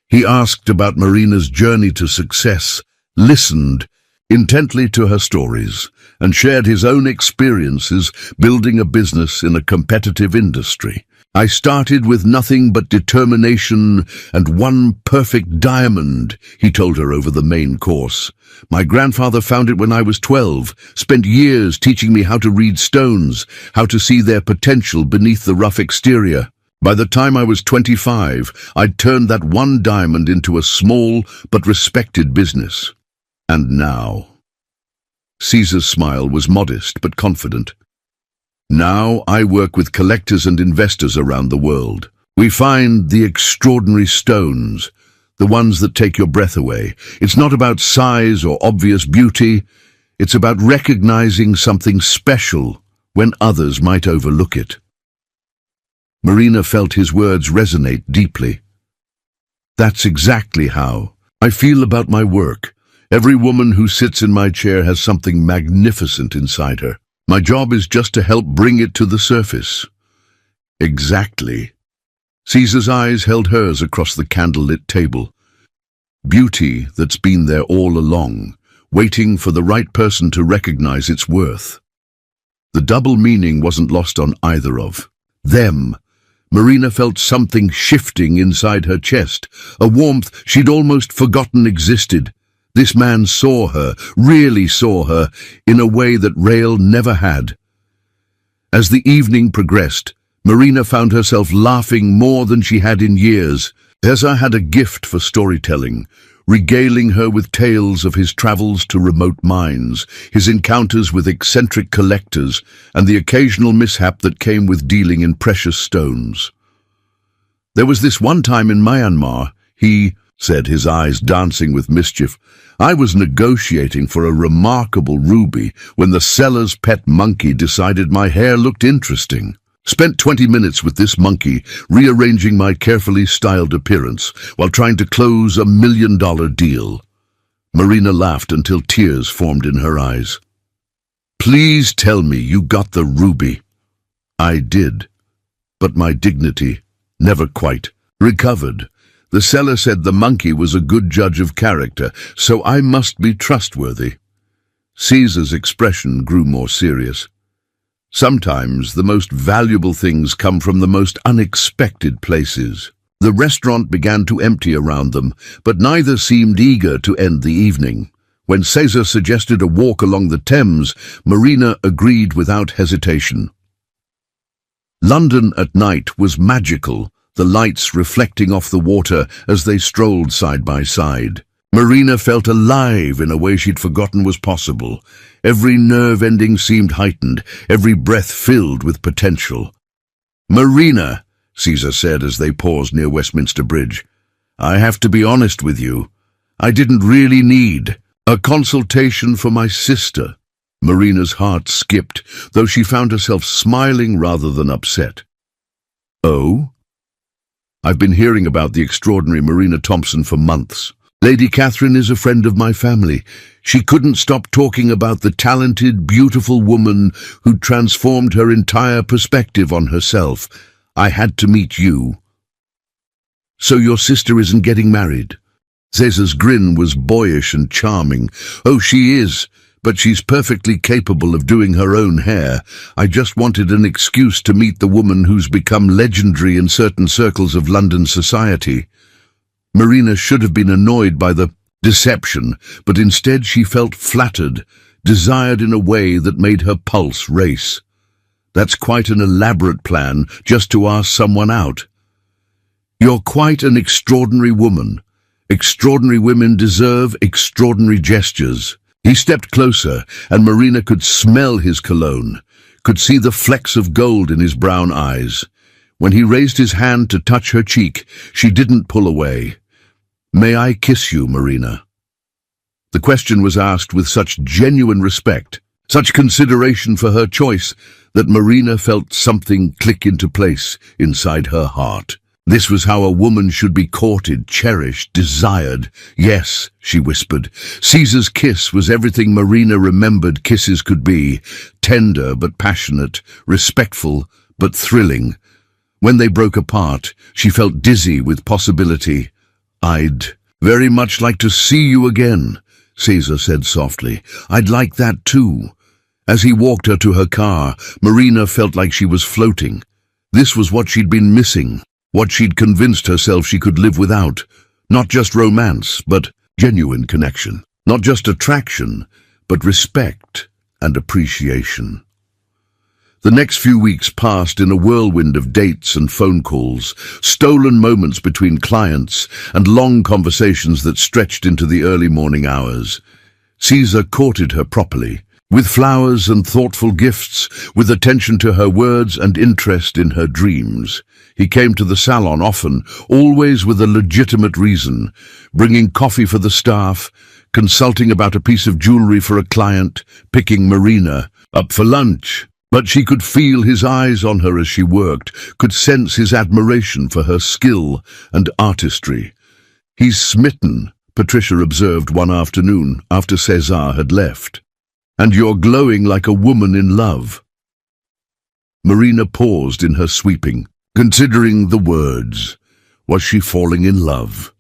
Speaker 1: He asked about Marina's journey to success, listened intently to her stories, and shared his own experiences building a business in a competitive industry. "I started with nothing but determination and one perfect diamond," he told her over the main course. "My grandfather found it when I was 12, spent years teaching me how to read stones, how to see their potential beneath the rough exterior. By the time I was 25, I'd turned that one diamond into a small but respected business. And now..." Caesar's smile was modest but confident. "Now I work with collectors and investors around the world. We find the extraordinary stones, the ones that take your breath away. It's not about size or obvious beauty. It's about recognizing something special when others might overlook it." Marina felt his words resonate deeply. "That's exactly how I feel about my work. Every woman who sits in my chair has something magnificent inside her. My job is just to help bring it to the surface." "Exactly." Caesar's eyes held hers across the candlelit table. Beauty that's been there all along, waiting for the right person to recognize its worth. The double meaning wasn't lost on either of them. Marina felt something shifting inside her chest, a warmth she'd almost forgotten existed. This man saw her, really saw her, in a way that Rael never had. As the evening progressed, Marina found herself laughing more than she had in years. Cesar had a gift for storytelling, regaling her with tales of his travels to remote mines, his encounters with eccentric collectors, and the occasional mishap that came with dealing in precious stones. "There was this one time in Myanmar," he said, his eyes dancing with mischief. "I was negotiating for a remarkable ruby when the seller's pet monkey decided my hair looked interesting. Spent 20 minutes with this monkey, rearranging my carefully styled appearance while trying to close $1 million deal." Marina laughed until tears formed in her eyes. "Please tell me you got the ruby." "I did, but my dignity never quite recovered. The seller said the monkey was a good judge of character, so I must be trustworthy." Caesar's expression grew more serious. "Sometimes the most valuable things come from the most unexpected places." The restaurant began to empty around them, but neither seemed eager to end the evening. When Caesar suggested a walk along the Thames, Marina agreed without hesitation. London at night was magical, the lights reflecting off the water as they strolled side by side. Marina felt alive in a way she'd forgotten was possible. Every nerve ending seemed heightened, every breath filled with potential. "Marina," Caesar said as they paused near Westminster Bridge, "I have to be honest with you. I didn't really need a consultation for my sister." Marina's heart skipped, though she found herself smiling rather than upset. "Oh?" "I've been hearing about the extraordinary Marina Thompson for months. Lady Catherine is a friend of my family. She couldn't stop talking about the talented, beautiful woman who'd transformed her entire perspective on herself. I had to meet you. So your sister isn't getting married? Cesar's grin was boyish and charming. Oh, she is, but she's perfectly capable of doing her own hair. I just wanted an excuse to meet the woman who's become legendary in certain circles of London society. Marina should have been annoyed by the deception, but instead she felt flattered, desired in a way that made her pulse race. That's quite an elaborate plan, just to ask someone out. You're quite an extraordinary woman. Extraordinary women deserve extraordinary gestures. He stepped closer, and Marina could smell his cologne, could see the flecks of gold in his brown eyes. When he raised his hand to touch her cheek, she didn't pull away. May I kiss you, Marina? The question was asked with such genuine respect, such consideration for her choice, that Marina felt something click into place inside her heart. This was how a woman should be courted, cherished, desired. Yes, she whispered. Caesar's kiss was everything Marina remembered kisses could be. Tender but passionate, respectful but thrilling. When they broke apart, she felt dizzy with possibility. I'd very much like to see you again, Caesar said softly. I'd like that too. As he walked her to her car, Marina felt like she was floating. This was what she'd been missing. What she'd convinced herself she could live without. Not just romance, but genuine connection. Not just attraction, but respect and appreciation. The next few weeks passed in a whirlwind of dates and phone calls, stolen moments between clients, and long conversations that stretched into the early morning hours. Caesar courted her properly, with flowers and thoughtful gifts, with attention to her words and interest in her dreams. He came to the salon often, always with a legitimate reason, bringing coffee for the staff, consulting about a piece of jewelry for a client, picking Marina up for lunch. But she could feel his eyes on her as she worked, could sense his admiration for her skill and artistry. He's smitten, Patricia observed one afternoon after Cesar had left. And you're glowing like a woman in love. Marina paused in her sweeping, considering the words. Was she falling in love?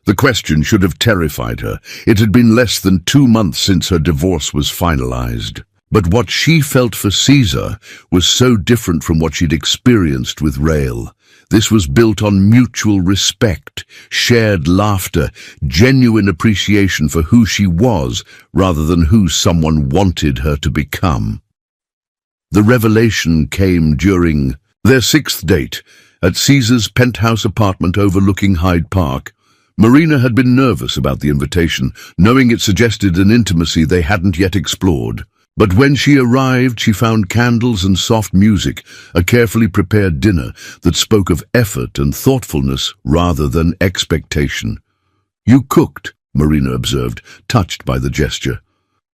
Speaker 1: The question should have terrified her. It had been less than 2 months since her divorce was finalized. But what she felt for Caesar was so different from what she'd experienced with Rael. This was built on mutual respect, shared laughter, genuine appreciation for who she was rather than who someone wanted her to become. The revelation came during their 6th date at Caesar's penthouse apartment overlooking Hyde Park. Marina had been nervous about the invitation, knowing it suggested an intimacy they hadn't yet explored. But when she arrived, she found candles and soft music, a carefully prepared dinner that spoke of effort and thoughtfulness rather than expectation. You cooked, Marina observed, touched by the gesture.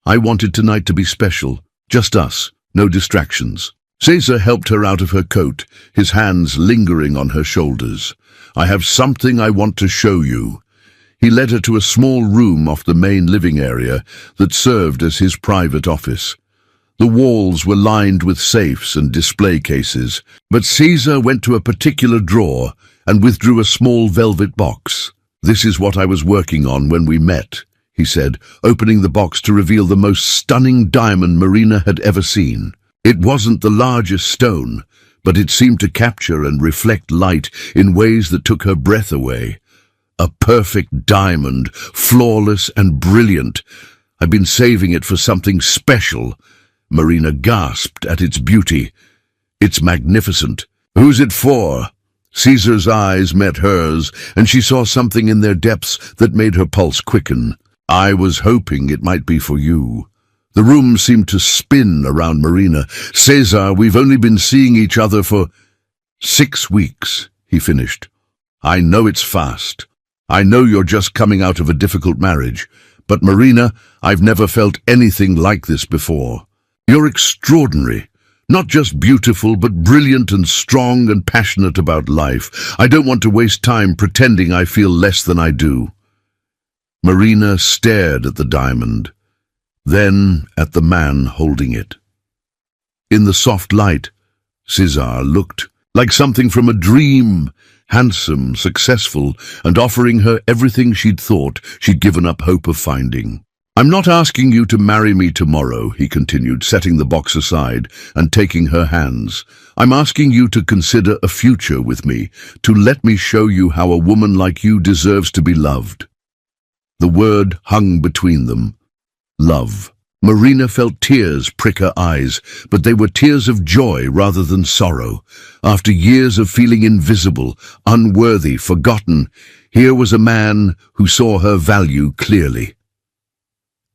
Speaker 1: I wanted tonight to be special, just us, no distractions. Caesar helped her out of her coat, his hands lingering on her shoulders. I have something I want to show you. He led her to a small room off the main living area that served as his private office. The walls were lined with safes and display cases, but Caesar went to a particular drawer and withdrew a small velvet box. This is what I was working on when we met, he said, opening the box to reveal the most stunning diamond Marina had ever seen. It wasn't the largest stone, but it seemed to capture and reflect light in ways that took her breath away. A perfect diamond, flawless and brilliant. I've been saving it for something special. Marina gasped at its beauty. It's magnificent. Who's it for? Caesar's eyes met hers, and she saw something in their depths that made her pulse quicken. I was hoping it might be for you. The room seemed to spin around Marina. Cesar, we've only been seeing each other for 6 weeks, he finished. I know it's fast. I know you're just coming out of a difficult marriage, but Marina, I've never felt anything like this before. You're extraordinary, not just beautiful, but brilliant and strong and passionate about life. I don't want to waste time pretending I feel less than I do. Marina stared at the diamond. then at the man holding it. In the soft light, Caesar looked like something from a dream, handsome, successful, and offering her everything she'd thought she'd given up hope of finding. "I'm not asking you to marry me tomorrow," he continued, setting the box aside and taking her hands. "I'm asking you to consider a future with me, to let me show you how a woman like you deserves to be loved." The word hung between them. Love. Marina felt tears prick her eyes, but they were tears of joy rather than sorrow. After years of feeling invisible, unworthy, forgotten, here was a man who saw her value clearly.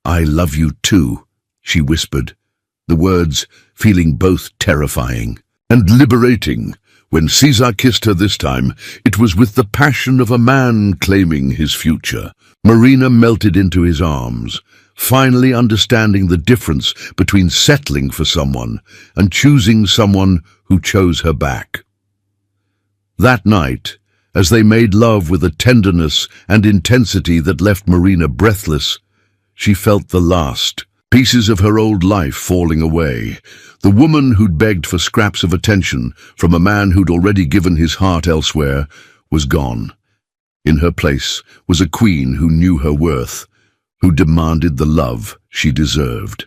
Speaker 1: "I love you too," she whispered, the words feeling both terrifying and liberating. When Caesar kissed her this time, it was with the passion of a man claiming his future. Marina melted into his arms, finally understanding the difference between settling for someone and choosing someone who chose her back. That night, as they made love with a tenderness and intensity that left Marina breathless, she felt the last pieces of her old life falling away. The woman who'd begged for scraps of attention from a man who'd already given his heart elsewhere was gone. In her place was a queen who knew her worth, who demanded the love she deserved.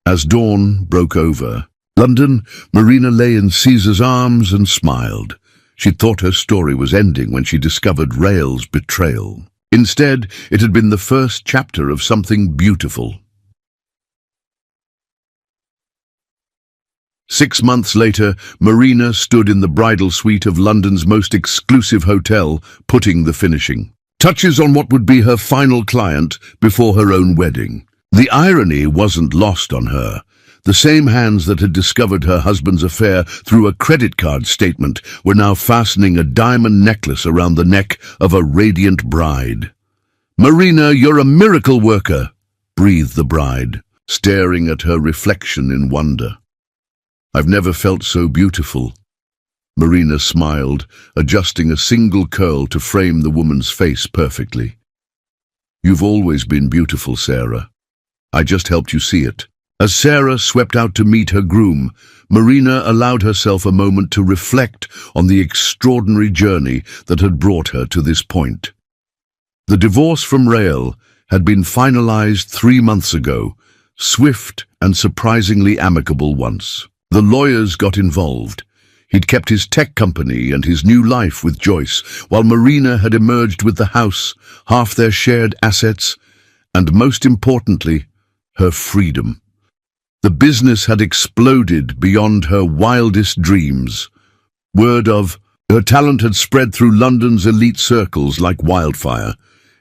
Speaker 1: As dawn broke over London, Marina lay in Caesar's arms and smiled. She thought her story was ending when she discovered Rael's betrayal. Instead, it had been the first chapter of something beautiful. 6 months later, Marina stood in the bridal suite of London's most exclusive hotel, putting the finishing touches on what would be her final client before her own wedding. The irony wasn't lost on her. The same hands that had discovered her husband's affair through a credit card statement were now fastening a diamond necklace around the neck of a radiant bride. "Marina, you're a miracle worker," breathed the bride, staring at her reflection in wonder. "I've never felt so beautiful." Marina smiled, adjusting a single curl to frame the woman's face perfectly. "You've always been beautiful, Sarah. I just helped you see it." As Sarah swept out to meet her groom, Marina allowed herself a moment to reflect on the extraordinary journey that had brought her to this point. The divorce from Rael had been finalized 3 months ago, swift and surprisingly amicable once. The lawyers got involved. He'd kept his tech company and his new life with Joyce, while Marina had emerged with the house, half their shared assets, and most importantly, her freedom. The business had exploded beyond her wildest dreams. Word of her talent had spread through London's elite circles like wildfire,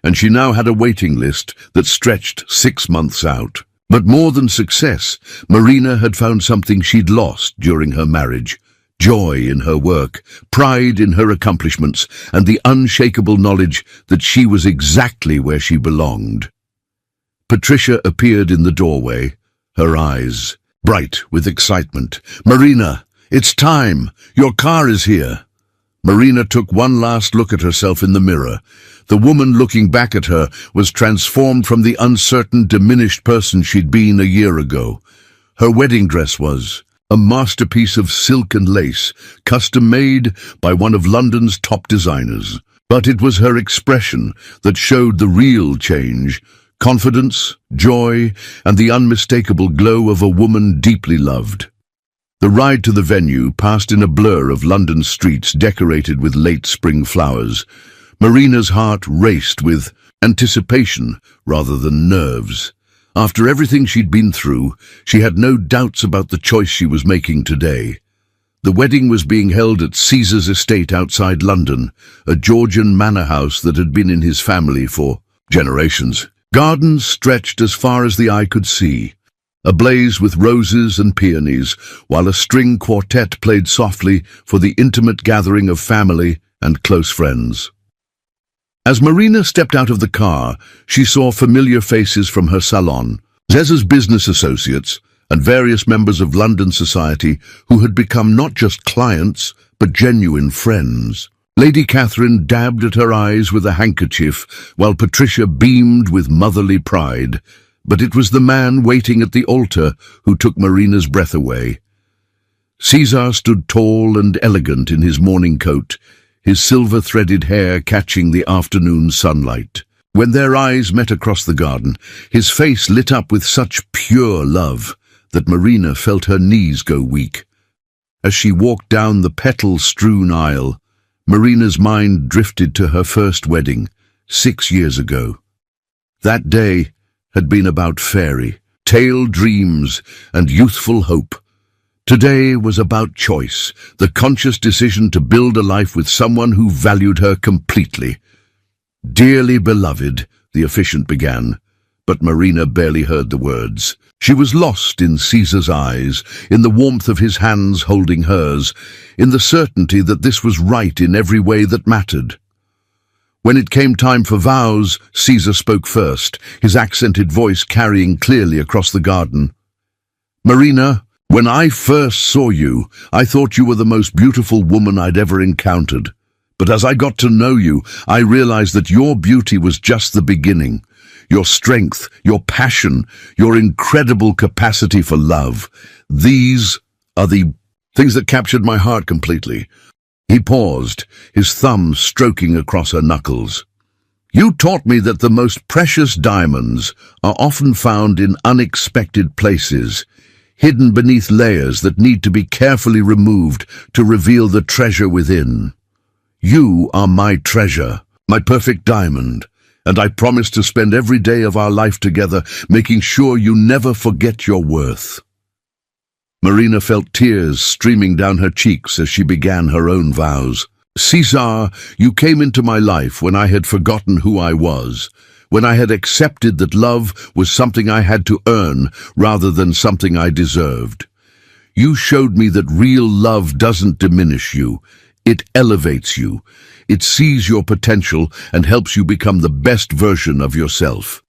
Speaker 1: and she now had a waiting list that stretched 6 months out. But more than success, Marina had found something she'd lost during her marriage: joy in her work, pride in her accomplishments, and the unshakable knowledge that she was exactly where she belonged. Patricia appeared in the doorway, her eyes bright with excitement. "Marina, it's time. Your car is here." Marina took one last look at herself in the mirror. The woman looking back at her was transformed from the uncertain, diminished person she'd been a year ago. Her wedding dress was a masterpiece of silk and lace, custom-made by one of London's top designers. But it was her expression that showed the real change: confidence, joy, and the unmistakable glow of a woman deeply loved. The ride to the venue passed in a blur of London streets decorated with late spring flowers. Marina's heart raced with anticipation rather than nerves. After everything she'd been through, she had no doubts about the choice she was making today. The wedding was being held at Caesar's estate outside London, a Georgian manor house that had been in his family for generations. Gardens stretched as far as the eye could see, ablaze with roses and peonies, while a string quartet played softly for the intimate gathering of family and close friends. As Marina stepped out of the car, she saw familiar faces from her salon, Zeza's business associates, and various members of London society who had become not just clients, but genuine friends. Lady Catherine dabbed at her eyes with a handkerchief, while Patricia beamed with motherly pride. But it was the man waiting at the altar who took Marina's breath away. Caesar stood tall and elegant in his morning coat, his silver-threaded hair catching the afternoon sunlight. When their eyes met across the garden, his face lit up with such pure love that Marina felt her knees go weak. As she walked down the petal-strewn aisle, Marina's mind drifted to her first wedding, 6 years ago. That day had been about fairy tale dreams and youthful hope. Today was about choice, the conscious decision to build a life with someone who valued her completely. "Dearly beloved," the officiant began, but Marina barely heard the words. She was lost in Caesar's eyes, in the warmth of his hands holding hers, in the certainty that this was right in every way that mattered. When it came time for vows, Caesar spoke first, his accented voice carrying clearly across the garden. "Marina, when I first saw you, I thought you were the most beautiful woman I'd ever encountered. But as I got to know you, I realized that your beauty was just the beginning. Your strength, your passion, your incredible capacity for love. These are the things that captured my heart completely." He paused, his thumb stroking across her knuckles. "You taught me that the most precious diamonds are often found in unexpected places, hidden beneath layers that need to be carefully removed to reveal the treasure within. You are my treasure, my perfect diamond, and I promise to spend every day of our life together making sure you never forget your worth." Marina felt tears streaming down her cheeks as she began her own vows. "Caesar, you came into my life when I had forgotten who I was, when I had accepted that love was something I had to earn rather than something I deserved. You showed me that real love doesn't diminish you. It elevates you. It sees your potential and helps you become the best version of yourself."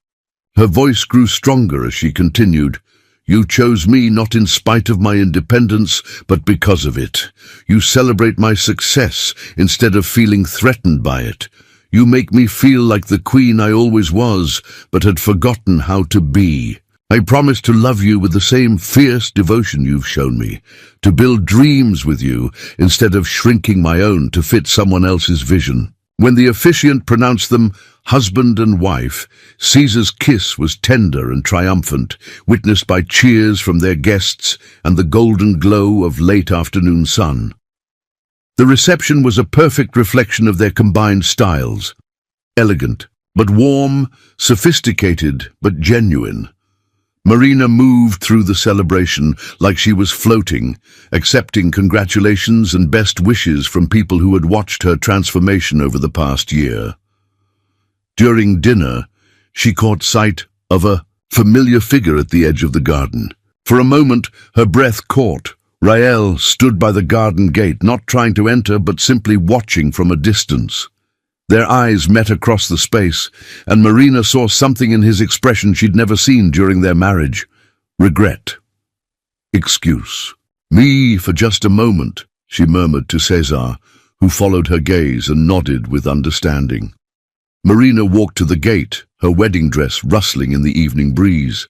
Speaker 1: Her voice grew stronger as she continued. "You chose me not in spite of my independence, but because of it. You celebrate my success instead of feeling threatened by it. You make me feel like the queen I always was, but had forgotten how to be. I promise to love you with the same fierce devotion you've shown me, to build dreams with you instead of shrinking my own to fit someone else's vision." When the officiant pronounced them husband and wife, Caesar's kiss was tender and triumphant, witnessed by cheers from their guests and the golden glow of late afternoon sun. The reception was a perfect reflection of their combined styles. Elegant, but warm, sophisticated, but genuine. Marina moved through the celebration like she was floating, accepting congratulations and best wishes from people who had watched her transformation over the past year. During dinner, she caught sight of a familiar figure at the edge of the garden. For a moment, her breath caught. Rael stood by the garden gate, not trying to enter, but simply watching from a distance. Their eyes met across the space, and Marina saw something in his expression she'd never seen during their marriage. Regret. Excuse. "Me for just a moment," she murmured to Caesar, who followed her gaze and nodded with understanding. Marina walked to the gate, her wedding dress rustling in the evening breeze.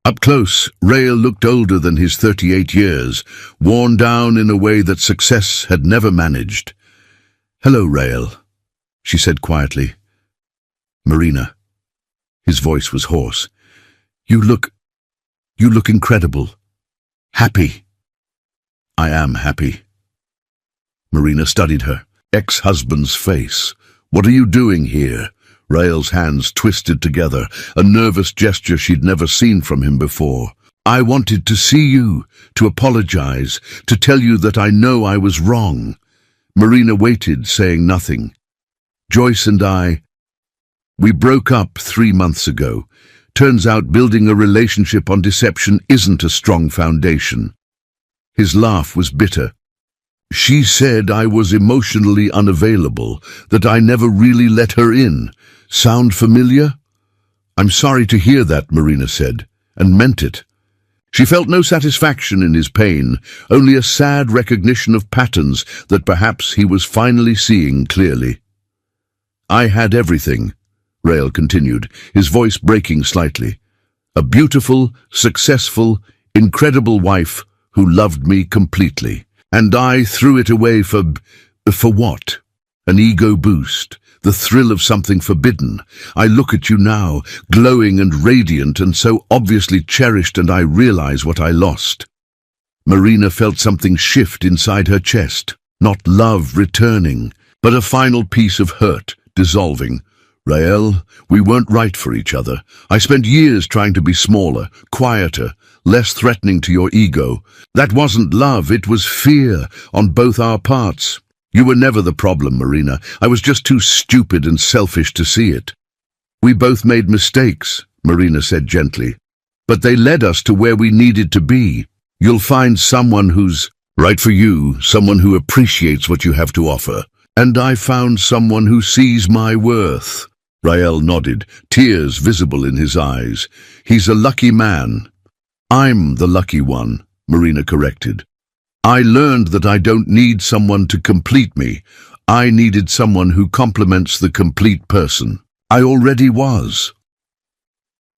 Speaker 1: Up close, Rael looked older than his 38 years, worn down in a way that success had never managed. "Hello, Rael," she said quietly. "Marina." His voice was hoarse. You look incredible. Happy." "I am happy." Marina studied her ex-husband's face. "What are you doing here?" Rael's hands twisted together, a nervous gesture she'd never seen from him before. "I wanted to see you, to apologize, to tell you that I know I was wrong." Marina waited, saying nothing. "Joyce and we broke up 3 months ago. Turns out building a relationship on deception isn't a strong foundation." His laugh was bitter. "She said I was emotionally unavailable, that I never really let her in. Sound familiar?" "I'm sorry to hear that," Marina said, and meant it. She felt no satisfaction in his pain, only a sad recognition of patterns that perhaps he was finally seeing clearly. "I had everything," Rael continued, his voice breaking slightly. A beautiful, successful, incredible wife who loved me completely. And I threw it away for what? An ego boost, the thrill of something forbidden. I look at you now, glowing and radiant and so obviously cherished, and I realize what I lost. Marina felt something shift inside her chest. Not love returning, but a final piece of hurt dissolving. Rael, we weren't right for each other. I spent years trying to be smaller, quieter, less threatening to your ego. That wasn't love, it was fear on both our parts. You were never the problem, Marina. I was just too stupid and selfish to see it. We both made mistakes, Marina said gently, but they led us to where we needed to be. You'll find someone who's right for you, someone who appreciates what you have to offer. And I found someone who sees my worth. Rael nodded, tears visible in his eyes. He's a lucky man. I'm the lucky one, Marina corrected. I learned that I don't need someone to complete me. I needed someone who complements the complete person. I already was.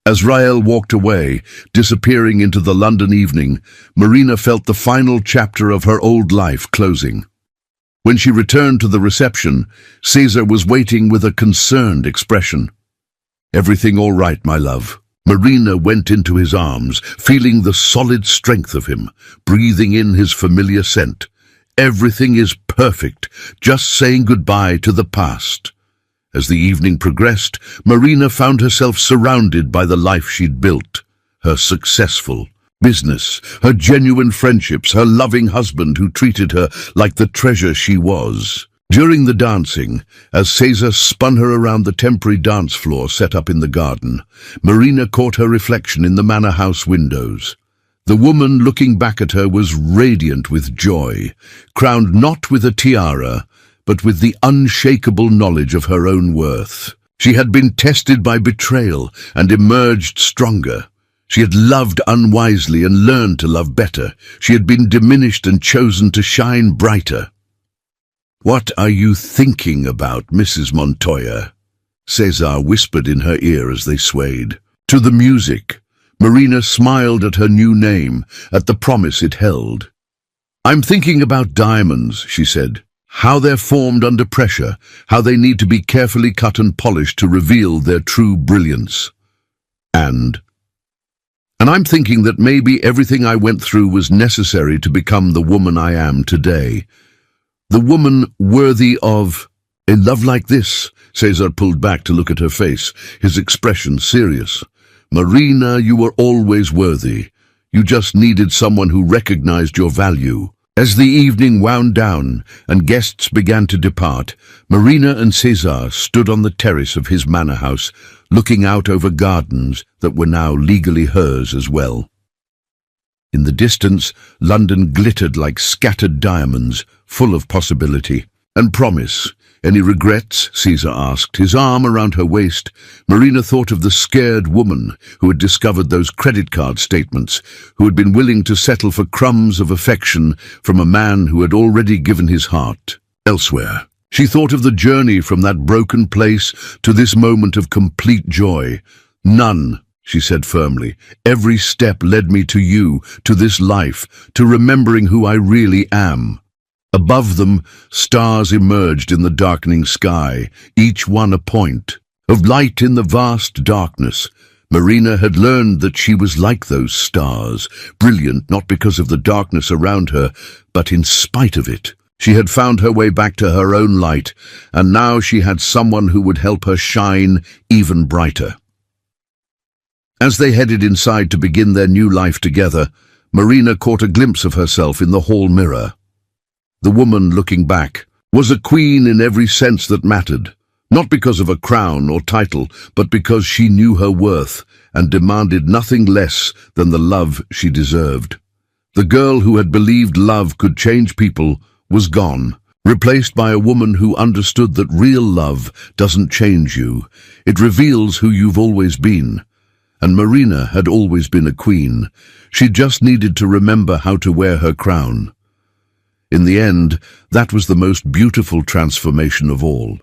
Speaker 1: As Rael walked away, disappearing into the London evening, Marina felt the final chapter of her old life closing. When she returned to the reception, Caesar was waiting with a concerned expression. Everything all right, my love? Marina went into his arms, feeling the solid strength of him, breathing in his familiar scent. Everything is perfect, just saying goodbye to the past. As the evening progressed, Marina found herself surrounded by the life she'd built. Her successful business, her genuine friendships, her loving husband who treated her like the treasure she was. During the dancing, as Caesar spun her around the temporary dance floor set up in the garden, Marina caught her reflection in the manor house windows. The woman looking back at her was radiant with joy, crowned not with a tiara, but with the unshakable knowledge of her own worth. She had been tested by betrayal and emerged stronger. She had loved unwisely and learned to love better. She had been diminished and chosen to shine brighter. "What are you thinking about, Mrs. Montoya?" Cesar whispered in her ear as they swayed. To the music, Marina smiled at her new name, at the promise it held. "I'm thinking about diamonds," she said. "How they're formed under pressure, how they need to be carefully cut and polished to reveal their true brilliance. And I'm thinking that maybe everything I went through was necessary to become the woman I am today. The woman worthy of a love like this." Caesar pulled back to look at her face, his expression serious. "Marina, you were always worthy. You just needed someone who recognized your value." As the evening wound down and guests began to depart, Marina and Caesar stood on the terrace of his manor house, looking out over gardens that were now legally hers as well. In the distance, London glittered like scattered diamonds, full of possibility and promise. "Any regrets?" Caesar asked, his arm around her waist. Marina thought of the scared woman who had discovered those credit card statements, who had been willing to settle for crumbs of affection from a man who had already given his heart elsewhere. She thought of the journey from that broken place to this moment of complete joy. "None," she said firmly. "Every step led me to you, to this life, to remembering who I really am." Above them, stars emerged in the darkening sky, each one a point of light in the vast darkness. Marina had learned that she was like those stars, brilliant not because of the darkness around her, but in spite of it. She had found her way back to her own light, and now she had someone who would help her shine even brighter. As they headed inside to begin their new life together, Marina caught a glimpse of herself in the hall mirror. The woman looking back was a queen in every sense that mattered, not because of a crown or title, but because she knew her worth and demanded nothing less than the love she deserved. The girl who had believed love could change people was gone, replaced by a woman who understood that real love doesn't change you. It reveals who you've always been. And Marina had always been a queen. She just needed to remember how to wear her crown. In the end, that was the most beautiful transformation of all.